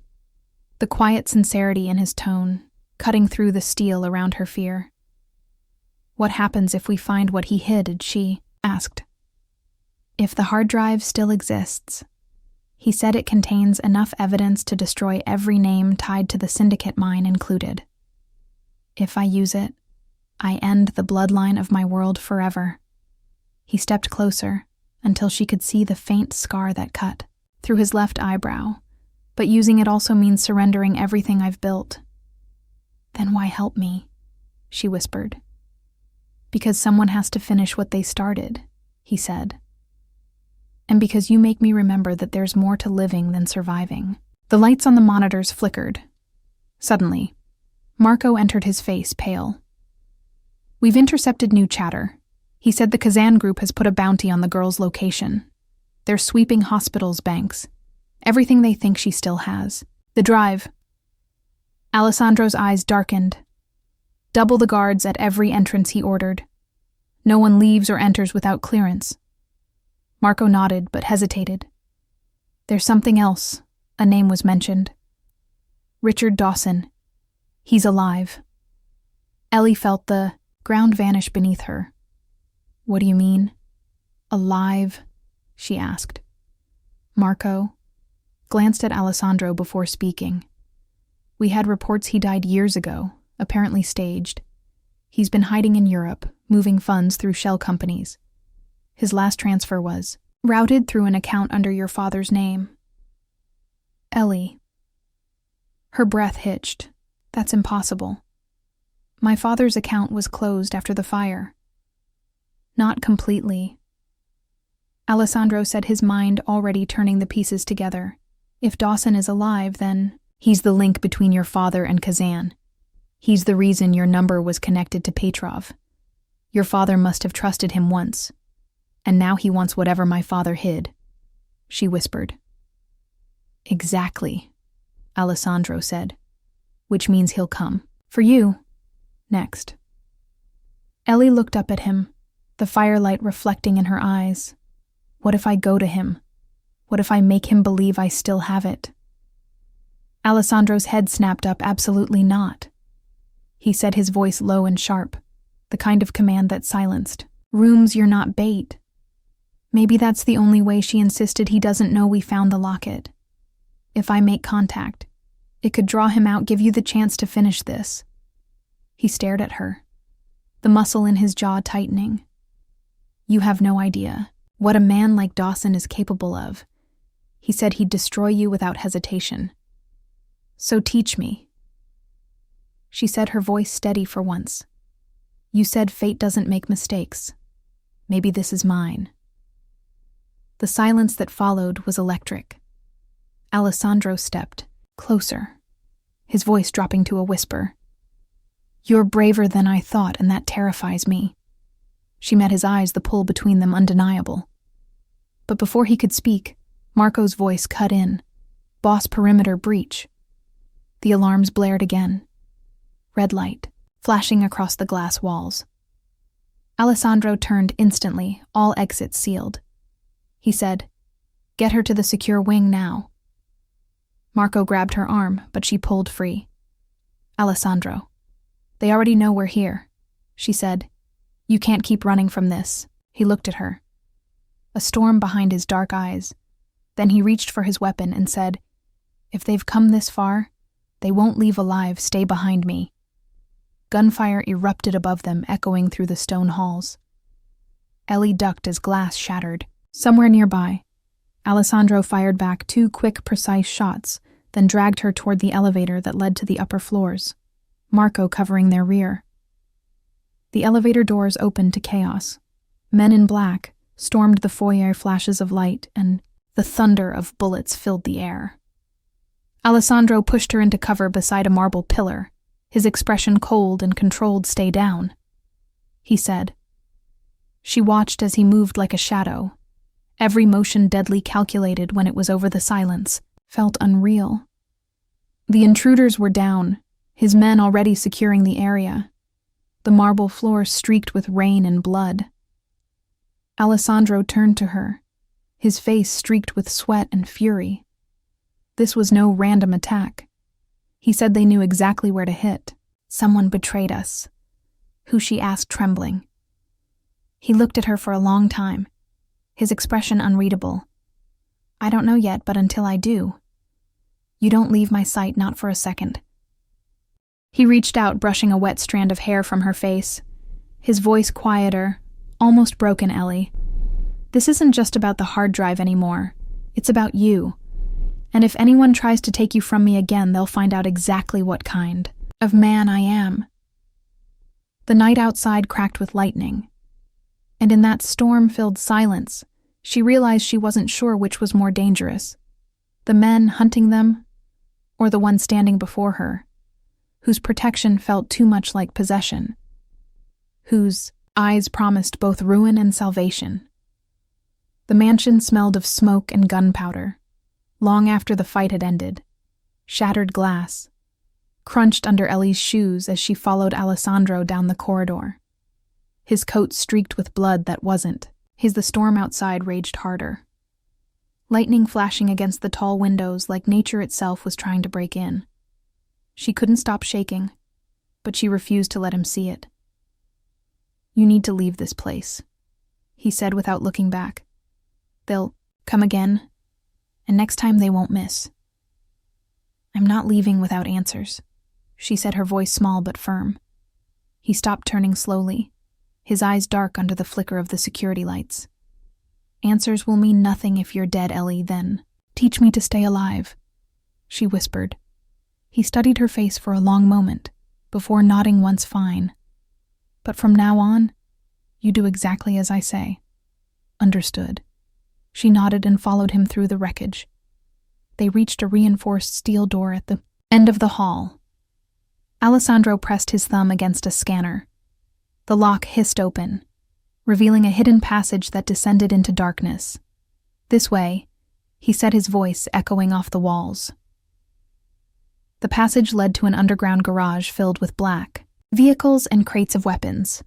the quiet sincerity in his tone, cutting through the steel around her fear. "What happens if we find what he hid?" she asked. "If the hard drive still exists," he said, "it contains enough evidence to destroy every name tied to the syndicate, mine included. If I use it, I end the bloodline of my world forever." He stepped closer until she could see the faint scar that cut through his left eyebrow, but using it also means surrendering everything I've built. "Then why help me?" she whispered. "Because someone has to finish what they started," he said. "And because you make me remember that there's more to living than surviving." The lights on the monitors flickered. Suddenly, Marco entered, his face pale. "We've intercepted new chatter." He said the Kazan group has put a bounty on the girl's location. They're sweeping hospitals, banks, everything they think she still has. "The drive." Alessandro's eyes darkened. "Double the guards at every entrance," he ordered. "No one leaves or enters without clearance." Marco nodded but hesitated. "There's something else." A name was mentioned. "Richard Dawson. He's alive." Ellie felt the ground vanish beneath her. "What do you mean?" "Alive?" she asked. Marco glanced at Alessandro before speaking. "We had reports he died years ago, apparently staged. He's been hiding in Europe, moving funds through shell companies. His last transfer was routed through an account under your father's name." "Ellie." Her breath hitched. "That's impossible. My father's account was closed after the fire." "Not completely." Alessandro said, his mind already turning the pieces together. "If Dawson is alive, then he's the link between your father and Kazan. He's the reason your number was connected to Petrov. Your father must have trusted him once, and now he wants whatever my father hid," she whispered. "Exactly," Alessandro said, "which means he'll come. For you. Next." Ellie looked up at him, the firelight reflecting in her eyes. "What if I go to him? What if I make him believe I still have it?" Alessandro's head snapped up. "Absolutely not." He said, his voice low and sharp, the kind of command that silenced. "Rooms, you're not bait. Maybe that's the only way she insisted he doesn't know we found the locket. If I make contact, it could draw him out, give you the chance to finish this. He stared at her, the muscle in his jaw tightening. You have no idea what a man like Dawson is capable of. He said he'd destroy you without hesitation. So teach me. She said, her voice steady for once. You said fate doesn't make mistakes. Maybe this is mine. The silence that followed was electric. Alessandro stepped closer, his voice dropping to a whisper. You're braver than I thought, and that terrifies me. She met his eyes, the pull between them undeniable. But before he could speak, Marco's voice cut in. Boss perimeter breach. The alarms blared again. Red light, flashing across the glass walls. Alessandro turned instantly, all exits sealed. He said, Get her to the secure wing now. Marco grabbed her arm, but she pulled free. Alessandro, they already know we're here, she said. You can't keep running from this. He looked at her. A storm behind his dark eyes. Then he reached for his weapon and said, If they've come this far, they won't leave alive. Stay behind me. Gunfire erupted above them, echoing through the stone halls. Ellie ducked as glass shattered. Somewhere nearby, Alessandro fired back 2 quick, precise shots, then dragged her toward the elevator that led to the upper floors, Marco covering their rear. The elevator doors opened to chaos. Men in black stormed the foyer, flashes of light, and the thunder of bullets filled the air. Alessandro pushed her into cover beside a marble pillar, his expression cold and controlled. Stay down, he said. She watched as he moved like a shadow, every motion deadly calculated. When it was over, the silence felt unreal. The intruders were down, his men already securing the area. The marble floor streaked with rain and blood. Alessandro turned to her, his face streaked with sweat and fury. This was no random attack. He said they knew exactly where to hit. Someone betrayed us. Who? She asked, trembling. He looked at her for a long time, his expression unreadable. I don't know yet, but until I do. You don't leave my sight, not for a second. He reached out, brushing a wet strand of hair from her face, his voice quieter, almost broken. Ellie, this isn't just about the hard drive anymore. It's about you. And if anyone tries to take you from me again, they'll find out exactly what kind of man I am. The night outside cracked with lightning, and in that storm-filled silence, she realized she wasn't sure which was more dangerous, the men hunting them, or the one standing before her, whose protection felt too much like possession, whose eyes promised both ruin and salvation. The mansion smelled of smoke and gunpowder, long after the fight had ended. Shattered glass crunched under Ellie's shoes as she followed Alessandro down the corridor. His coat streaked with blood that wasn't. The storm outside raged harder, lightning flashing against the tall windows like nature itself was trying to break in. She couldn't stop shaking, but she refused to let him see it. You need to leave this place, he said without looking back. They'll come again, and next time they won't miss. I'm not leaving without answers, she said, her voice small but firm. He stopped, turning slowly, his eyes dark under the flicker of the security lights. Answers will mean nothing if you're dead, Ellie. Then teach me to stay alive, she whispered. He studied her face for a long moment, before nodding once. Fine. But from now on, you do exactly as I say. Understood. She nodded and followed him through the wreckage. They reached a reinforced steel door at the end of the hall. Alessandro pressed his thumb against a scanner. The lock hissed open, revealing a hidden passage that descended into darkness. This way, he said, his voice echoing off the walls. The passage led to an underground garage filled with black vehicles and crates of weapons.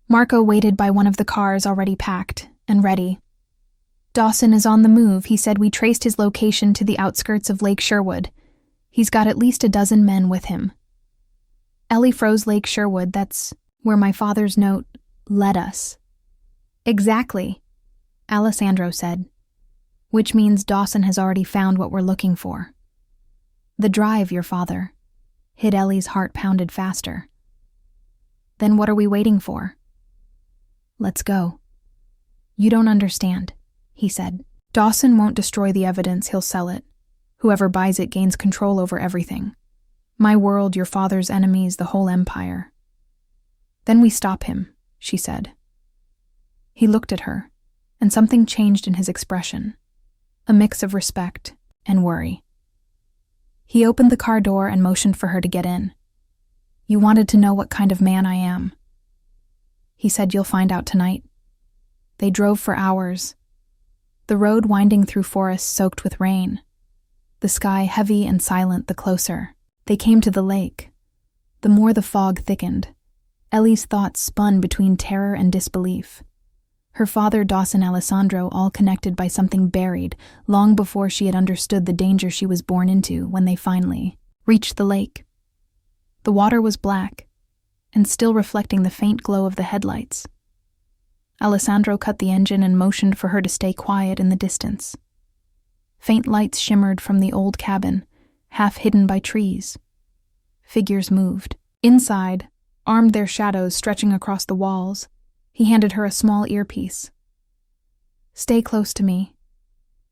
Marco waited by one of the cars, already packed and ready. Dawson is on the move, he said. We traced his location to the outskirts of Lake Sherwood. He's got at least a dozen men with him. Ellie froze. Lake Sherwood, that's where my father's note led us. Exactly. Alessandro said, which means Dawson has already found what we're looking for. The drive, your father. Hit Ellie's heart pounded faster. Then what are we waiting for? Let's go. You don't understand, he said. Dawson won't destroy the evidence, he'll sell it. Whoever buys it gains control over everything. My world, your father's enemies, the whole empire. Then we stop him, she said. He looked at her, and something changed in his expression, a mix of respect and worry. He opened the car door and motioned for her to get in. You wanted to know what kind of man I am. He said, you'll find out tonight. They drove for hours, the road winding through forests soaked with rain, the sky heavy and silent the closer. They came to the lake. The more the fog thickened, Ellie's thoughts spun between terror and disbelief. Her father, Dawson Alessandro, all connected by something buried long before she had understood the danger she was born into when they finally reached the lake. The water was black and still reflecting the faint glow of the headlights. Alessandro cut the engine and motioned for her to stay quiet in the distance. Faint lights shimmered from the old cabin, half hidden by trees. Figures moved. Inside, armed their shadows stretching across the walls, he handed her a small earpiece. Stay close to me.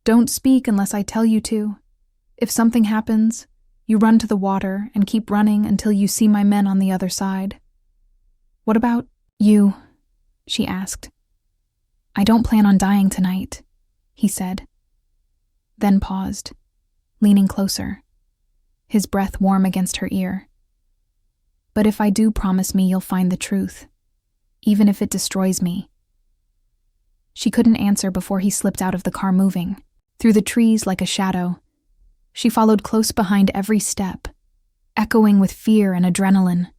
Don't speak unless I tell you to. If something happens, you run to the water and keep running until you see my men on the other side. What about you? She asked. I don't plan on dying tonight, he said. Then paused, leaning closer, his breath warm against her ear. But if I do, promise me you'll find the truth, even if it destroys me. She couldn't answer before he slipped out of the car, moving through the trees like a shadow. She followed close behind every step, echoing with fear and adrenaline.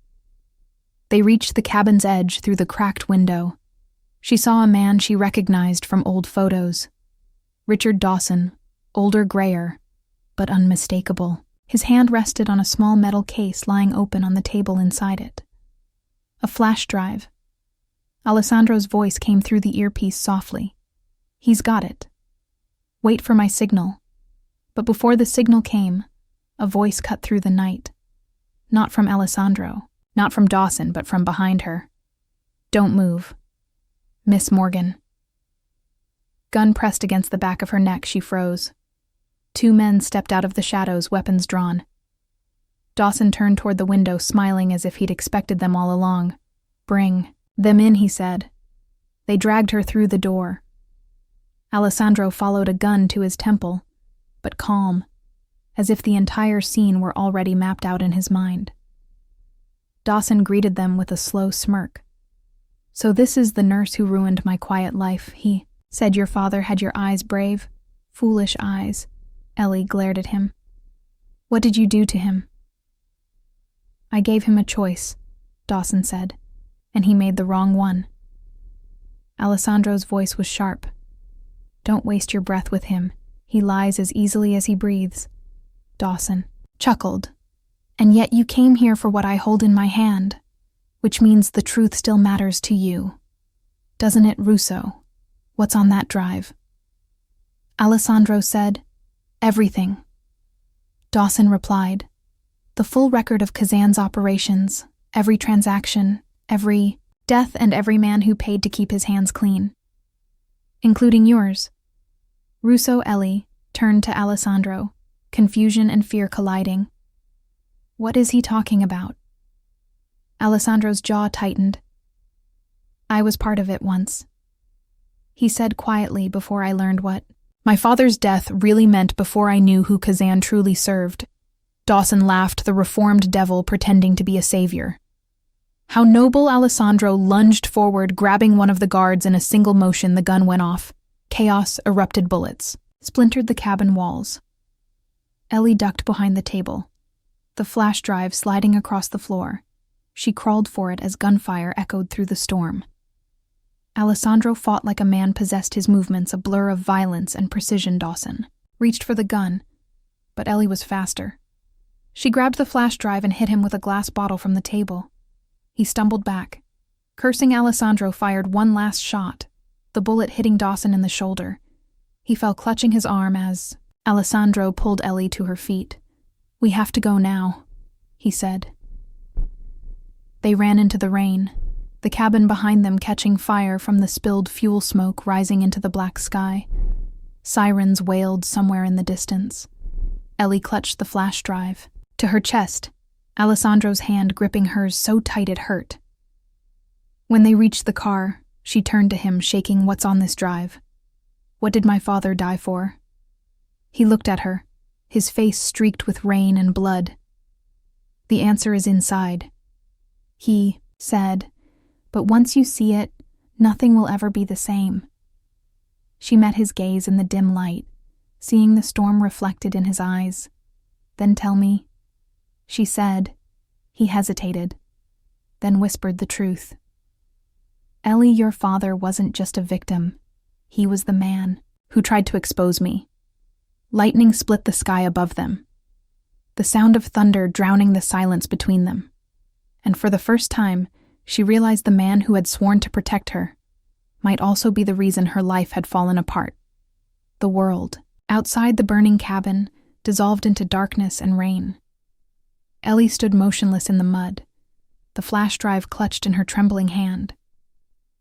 They reached the cabin's edge through the cracked window. She saw a man she recognized from old photos. Richard Dawson, older, grayer, but unmistakable. His hand rested on a small metal case lying open on the table inside it. A flash drive. Alessandro's voice came through the earpiece softly. He's got it. Wait for my signal. But before the signal came, a voice cut through the night. Not from Alessandro, not from Dawson, but from behind her. Don't move. Miss Morgan. Gun pressed against the back of her neck, she froze. 2 men stepped out of the shadows, weapons drawn. Dawson turned toward the window, smiling as if he'd expected them all along. Bring them in, he said. They dragged her through the door. Alessandro followed, a gun to his temple, but calm, as if the entire scene were already mapped out in his mind. Dawson greeted them with a slow smirk. So this is the nurse who ruined my quiet life, he said. Your father had your eyes brave, foolish eyes. Ellie glared at him. What did you do to him? I gave him a choice, Dawson said, and he made the wrong one. Alessandro's voice was sharp. Don't waste your breath with him. He lies as easily as he breathes. Dawson chuckled. And yet you came here for what I hold in my hand, which means the truth still matters to you. Doesn't it, Russo? What's on that drive? Alessandro said, everything. Dawson replied, the full record of Kazan's operations, every transaction, every death, and every man who paid to keep his hands clean. Including yours. Russo Ellie turned to Alessandro, confusion and fear colliding. What is he talking about? Alessandro's jaw tightened. I was part of it once. He said quietly before I learned what my father's death really meant, before I knew who Kazan truly served. Dawson laughed, the reformed devil pretending to be a savior. How noble! Alessandro lunged forward, grabbing one of the guards. In a single motion, the gun went off. Chaos erupted, bullets splintered the cabin walls. Ellie ducked behind the table, the flash drive sliding across the floor. She crawled for it as gunfire echoed through the storm. Alessandro fought like a man possessed, his movements a blur of violence and precision. Dawson reached for the gun, but Ellie was faster. She grabbed the flash drive and hit him with a glass bottle from the table. He stumbled back. Cursing, Alessandro fired one last shot, the bullet hitting Dawson in the shoulder. He fell clutching his arm as Alessandro pulled Ellie to her feet. "We have to go now," he said. They ran into the rain, the cabin behind them catching fire from the spilled fuel smoke rising into the black sky. Sirens wailed somewhere in the distance. Ellie clutched the flash drive to her chest, Alessandro's hand gripping hers so tight it hurt. When they reached the car, she turned to him, shaking, "What's on this drive? What did my father die for?" He looked at her, his face streaked with rain and blood. "The answer is inside," he said, "but once you see it, nothing will ever be the same." She met his gaze in the dim light, seeing the storm reflected in his eyes. "Then tell me," she said. He hesitated, then whispered the truth. "Ellie, your father wasn't just a victim. He was the man who tried to expose me." Lightning split the sky above them, the sound of thunder drowning the silence between them. And for the first time, she realized the man who had sworn to protect her might also be the reason her life had fallen apart. The world, outside the burning cabin, dissolved into darkness and rain. Ellie stood motionless in the mud, the flash drive clutched in her trembling hand,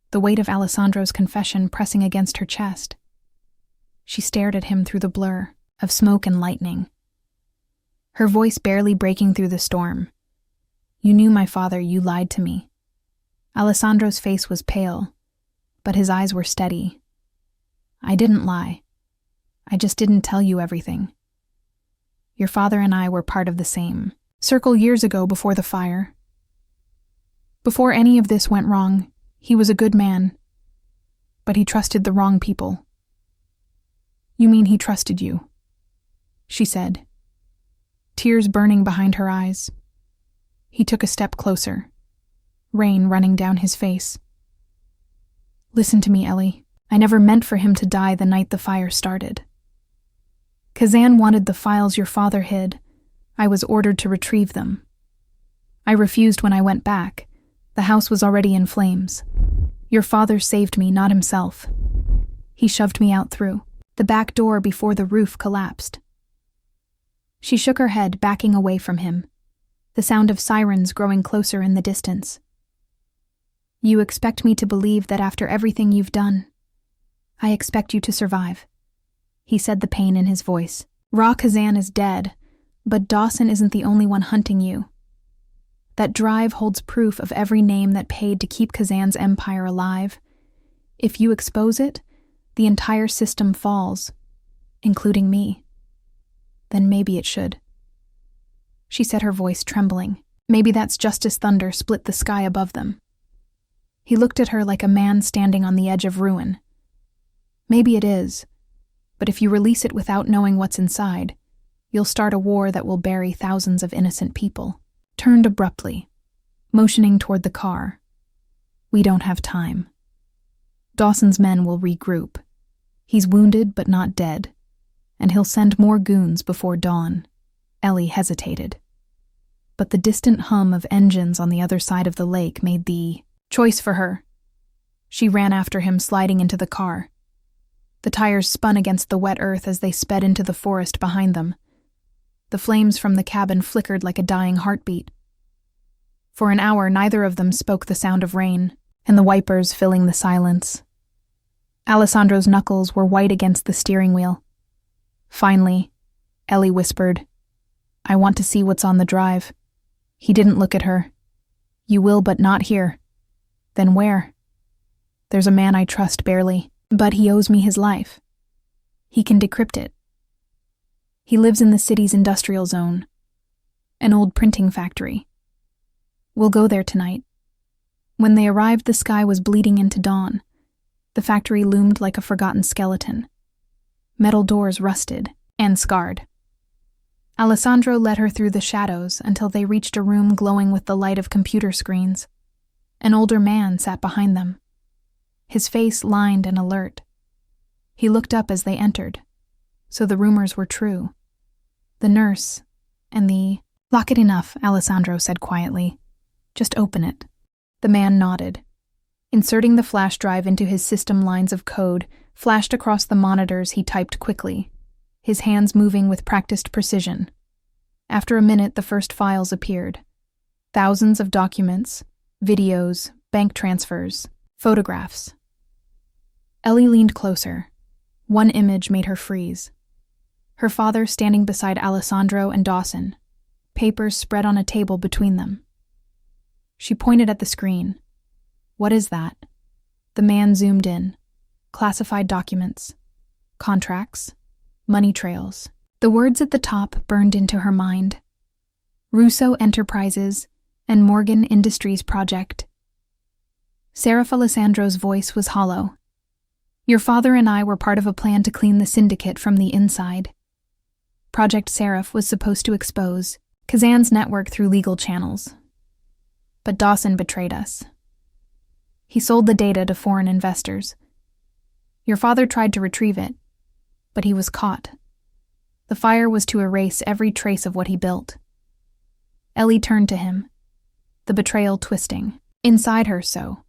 the weight of Alessandro's confession pressing against her chest. She stared at him through the blur of smoke and lightning, her voice barely breaking through the storm. "You knew my father, you lied to me." Alessandro's face was pale, but his eyes were steady. "I didn't lie. I just didn't tell you everything. Your father and I were part of the same circle years ago before the fire. Before any of this went wrong, he was a good man, but he trusted the wrong people." "You mean he trusted you?" she said, tears burning behind her eyes. He took a step closer, rain running down his face. "Listen to me, Ellie. I never meant for him to die the night the fire started. Kazan wanted the files your father hid. I was ordered to retrieve them. I refused when I went back. The house was already in flames. Your father saved me, not himself. He shoved me out through the back door before the roof collapsed." She shook her head, backing away from him, the sound of sirens growing closer in the distance. "You expect me to believe that after everything you've done, I expect you to survive," he said, the pain in his voice. "Ra Kazan is dead, but Dawson isn't the only one hunting you. That drive holds proof of every name that paid to keep Kazan's empire alive. If you expose it, the entire system falls, including me. Then maybe it should." She said, her voice trembling. Maybe that's just as thunder split the sky above them. He looked at her like a man standing on the edge of ruin. "Maybe it is, but if you release it without knowing what's inside, you'll start a war that will bury thousands of innocent people." Turned abruptly, motioning toward the car. "We don't have time. Dawson's men will regroup. He's wounded but not dead, and he'll send more goons before dawn." Ellie hesitated, but the distant hum of engines on the other side of the lake made the choice for her. She ran after him, sliding into the car. The tires spun against the wet earth as they sped into the forest behind them. The flames from the cabin flickered like a dying heartbeat. For an hour, neither of them spoke, the sound of rain and the wipers filling the silence. Alessandro's knuckles were white against the steering wheel. Finally, Ellie whispered, "I want to see what's on the drive." He didn't look at her. "You will, but not here." "Then where?" "There's a man I trust barely, but he owes me his life. He can decrypt it. He lives in the city's industrial zone, an old printing factory. We'll go there tonight." When they arrived, the sky was bleeding into dawn. The factory loomed like a forgotten skeleton. Metal doors rusted and scarred. Alessandro led her through the shadows until they reached a room glowing with the light of computer screens. An older man sat behind them, his face lined and alert. He looked up as they entered, so the rumors were true. The nurse and the— "Lock it enough," Alessandro said quietly. "Just open it." The man nodded. Inserting the flash drive into his system, lines of code flashed across the monitors. He typed quickly, his hands moving with practiced precision. After a minute, the first files appeared. Thousands of documents, videos, bank transfers, photographs. Ellie leaned closer. One image made her freeze. Her father standing beside Alessandro and Dawson, papers spread on a table between them. She pointed at the screen. "What is that?" The man zoomed in. Classified documents, contracts, money trails. The words at the top burned into her mind. Russo Enterprises and Morgan Industries Project. Seraph Alessandro's voice was hollow. "Your father and I were part of a plan to clean the syndicate from the inside. Project Seraph was supposed to expose Kazan's network through legal channels. But Dawson betrayed us. He sold the data to foreign investors. Your father tried to retrieve it, but he was caught. The fire was to erase every trace of what he built." Ellie turned to him, the betrayal twisting inside her. "So,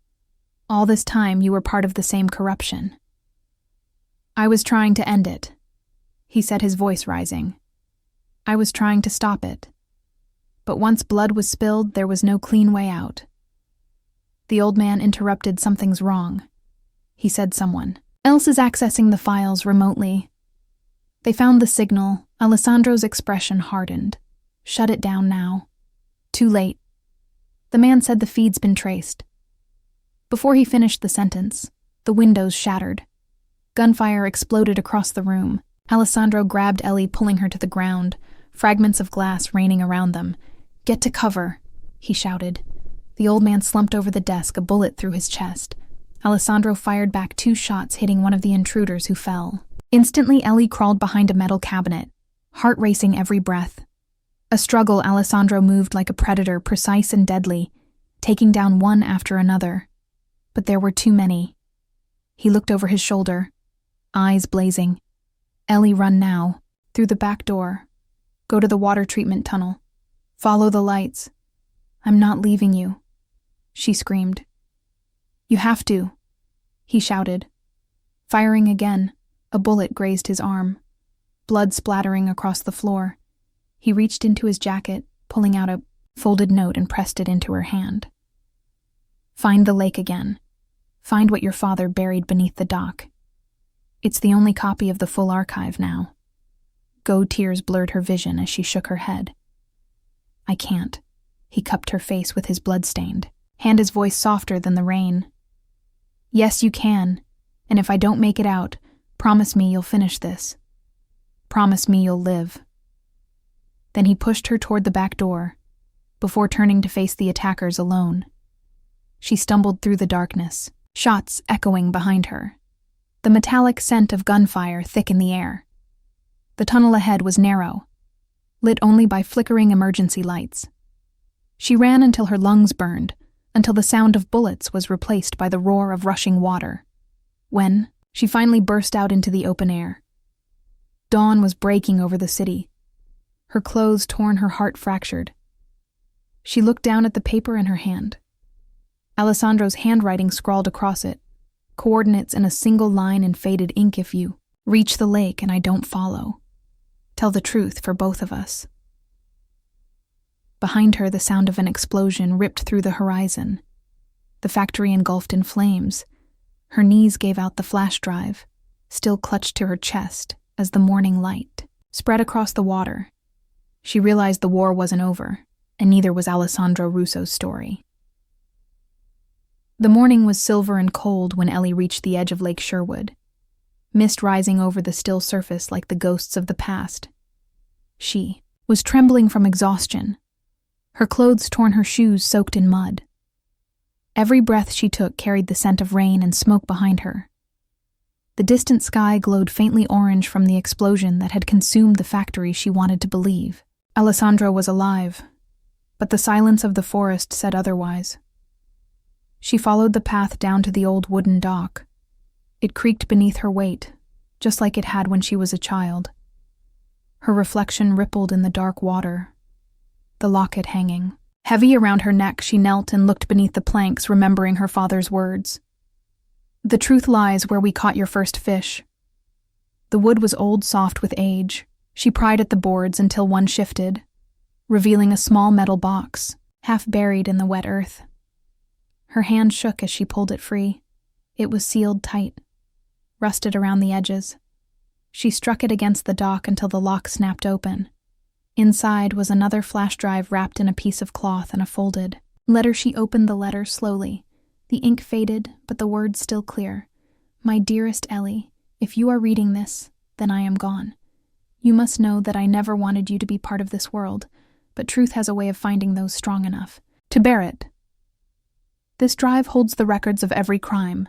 all this time you were part of the same corruption." "I was trying to end it," he said, his voice rising. "I was trying to stop it. But once blood was spilled, there was no clean way out." The old man interrupted. "Something's wrong," he said. "Someone else is accessing the files remotely." They found the signal. Alessandro's expression hardened. "Shut it down now." "Too late." The man said, "The feed's been traced." Before he finished the sentence, the windows shattered. Gunfire exploded across the room. Alessandro grabbed Ellie, pulling her to the ground, fragments of glass raining around them. "Get to cover," he shouted. The old man slumped over the desk, a bullet through his chest. Alessandro fired back 2 shots, hitting one of the intruders, who fell. Instantly, Ellie crawled behind a metal cabinet, heart racing every breath. A struggle, Alessandro moved like a predator, precise and deadly, taking down one after another. But there were too many. He looked over his shoulder, eyes blazing. "Ellie, run now. Through the back door. Go to the water treatment tunnel. Follow the lights. I'm not leaving you," she screamed. "You have to," he shouted. Firing again, a bullet grazed his arm, blood splattering across the floor. He reached into his jacket, pulling out a folded note, and pressed it into her hand. "Find the lake again. Find what your father buried beneath the dock. It's the only copy of the full archive now." Gold tears blurred her vision as she shook her head. "I can't." He cupped her face with his blood-stained hand, his voice softer than the rain. "Yes, you can. And if I don't make it out, promise me you'll finish this. Promise me you'll live." Then he pushed her toward the back door, before turning to face the attackers alone. She stumbled through the darkness, shots echoing behind her. The metallic scent of gunfire thick in the air. The tunnel ahead was narrow, lit only by flickering emergency lights. She ran until her lungs burned, until the sound of bullets was replaced by the roar of rushing water. When she finally burst out into the open air. Dawn was breaking over the city. Her clothes torn, her heart fractured. She looked down at the paper in her hand. Alessandro's handwriting scrawled across it, coordinates in a single line in faded ink. "If you reach the lake and I don't follow, tell the truth for both of us." Behind her, the sound of an explosion ripped through the horizon. The factory engulfed in flames. Her knees gave out, the flash drive, still clutched to her chest as the morning light spread across the water. She realized the war wasn't over, and neither was Alessandro Russo's story. The morning was silver and cold when Ellie reached the edge of Lake Sherwood, mist rising over the still surface like the ghosts of the past. She was trembling from exhaustion, her clothes torn, her shoes soaked in mud. Every breath she took carried the scent of rain and smoke behind her. The distant sky glowed faintly orange from the explosion that had consumed the factory. She wanted to believe Alessandro was alive, but the silence of the forest said otherwise. She followed the path down to the old wooden dock. It creaked beneath her weight, just like it had when she was a child. Her reflection rippled in the dark water, the locket hanging Heavy around her neck, she knelt and looked beneath the planks, remembering her father's words. The truth lies where we caught your first fish. The wood was old, soft with age. She pried at the boards until one shifted, revealing a small metal box, half buried in the wet earth. Her hand shook as she pulled it free. It was sealed tight, rusted around the edges. She struck it against the dock until the lock snapped open. Inside was another flash drive wrapped in a piece of cloth and a folded letter. She opened the letter slowly. The ink faded, but the words still clear. My dearest Ellie, if you are reading this, then I am gone. You must know that I never wanted you to be part of this world, but truth has a way of finding those strong enough to bear it. This drive holds the records of every crime,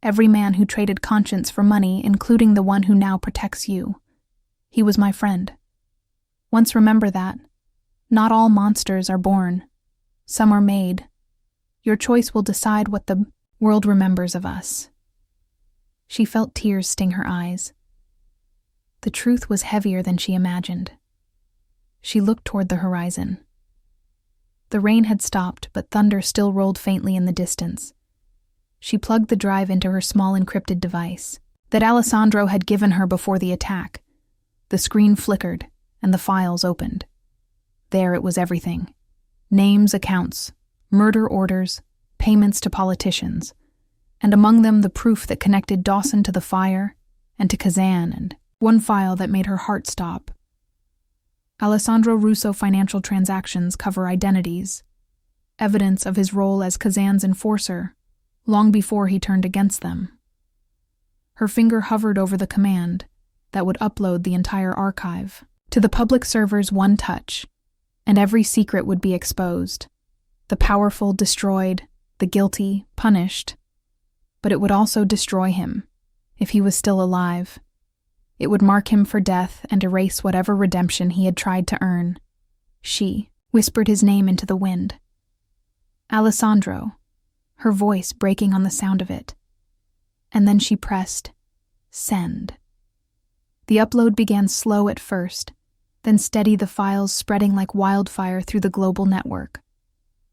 every man who traded conscience for money, including the one who now protects you. He was my friend. Once remember that. Not all monsters are born. Some are made. Your choice will decide what the world remembers of us. She felt tears sting her eyes. The truth was heavier than she imagined. She looked toward the horizon. The rain had stopped, but thunder still rolled faintly in the distance. She plugged the drive into her small encrypted device that Alessandro had given her before the attack. The screen flickered, and the files opened. There it was, everything. Names, accounts, murder orders, payments to politicians, and among them the proof that connected Dawson to the fire and to Kazan, and one file that made her heart stop. Alessandro Russo financial transactions cover identities, evidence of his role as Kazan's enforcer, long before he turned against them. Her finger hovered over the command that would upload the entire archive to the public server's one touch, and every secret would be exposed. The powerful destroyed, the guilty punished. But it would also destroy him, if he was still alive. It would mark him for death and erase whatever redemption he had tried to earn. She whispered his name into the wind. Alessandro, her voice breaking on the sound of it. And then she pressed send. The upload began slow at first, then steady, the files spreading like wildfire through the global network.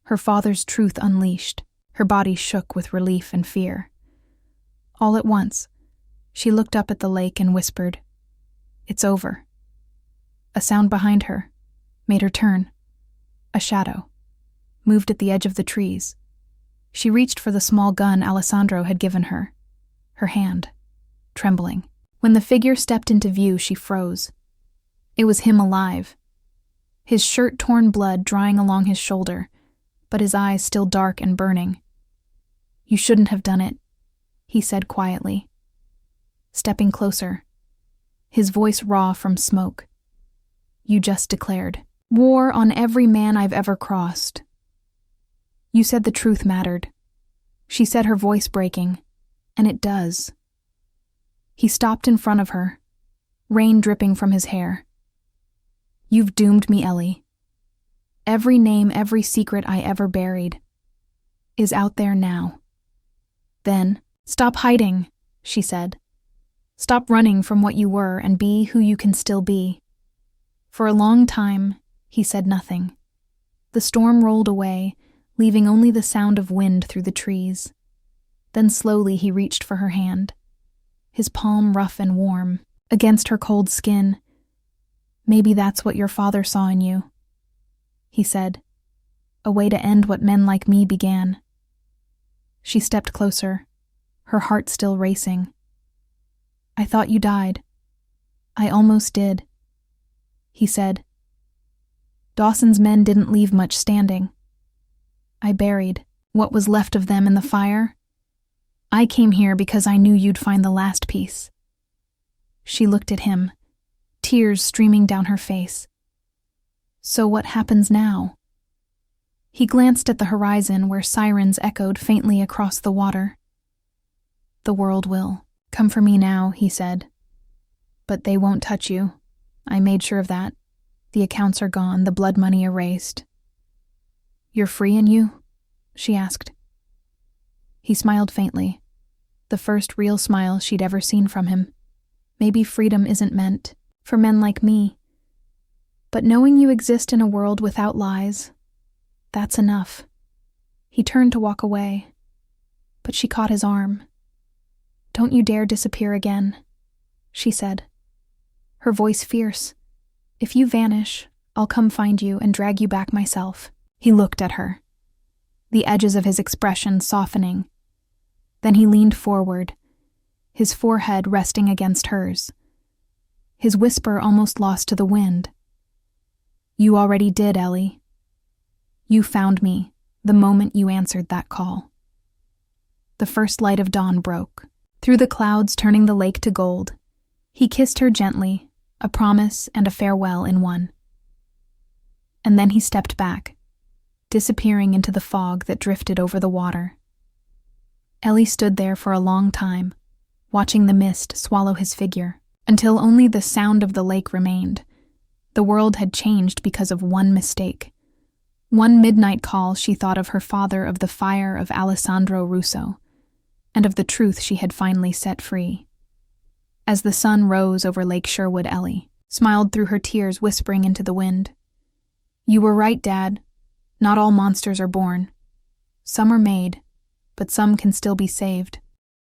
Her father's truth unleashed. Her body shook with relief and fear. All at once, she looked up at the lake and whispered, "It's over." A sound behind her made her turn. A shadow moved at the edge of the trees. She reached for the small gun Alessandro had given her, her hand trembling. When the figure stepped into view, she froze. It was him, alive. His shirt-torn blood drying along his shoulder, but his eyes still dark and burning. "You shouldn't have done it," he said quietly. Stepping closer, his voice raw from smoke. "You just declared war on every man I've ever crossed. You said the truth mattered." She said, her voice breaking, "And it does." He stopped in front of her, rain dripping from his hair. "You've doomed me, Ellie. Every name, every secret I ever buried is out there now." Then, "Stop hiding," she said. "Stop running from what you were and be who you can still be." For a long time, he said nothing. The storm rolled away, leaving only the sound of wind through the trees. Then slowly he reached for her hand, his palm rough and warm against her cold skin. "Maybe that's what your father saw in you," he said. "A way to end what men like me began." She stepped closer, her heart still racing. "I thought you died. I almost did," he said. "Dawson's men didn't leave much standing. I buried what was left of them in the fire. I came here because I knew you'd find the last piece." She looked at him, tears streaming down her face. "So what happens now?" He glanced at the horizon where sirens echoed faintly across the water. "The world will come for me now," he said. "But they won't touch you. I made sure of that. The accounts are gone, the blood money erased." "You're free, and you?" she asked. He smiled faintly, the first real smile she'd ever seen from him. "Maybe freedom isn't meant for men like me. But knowing you exist in a world without lies, That's enough. He turned to walk away, but she caught his arm. Don't you dare disappear again, she said, her voice fierce. If you vanish, I'll come find you and drag you back myself. He looked at her, the edges of his expression softening. Then he leaned forward, his forehead resting against hers. His whisper almost lost to the wind. You already did, Ellie. You found me the moment you answered that call. The first light of dawn broke, through the clouds turning the lake to gold. He kissed her gently, a promise and a farewell in one. And then he stepped back, disappearing into the fog that drifted over the water. Ellie stood there for a long time, watching the mist swallow his figure, until only the sound of the lake remained. The world had changed because of one mistake. One midnight call she thought of her father, of the fire of Alessandro Russo, and of the truth she had finally set free. As the sun rose over Lake Sherwood, Ellie smiled through her tears, whispering into the wind. You were right, Dad. Not all monsters are born. Some are made, but some can still be saved.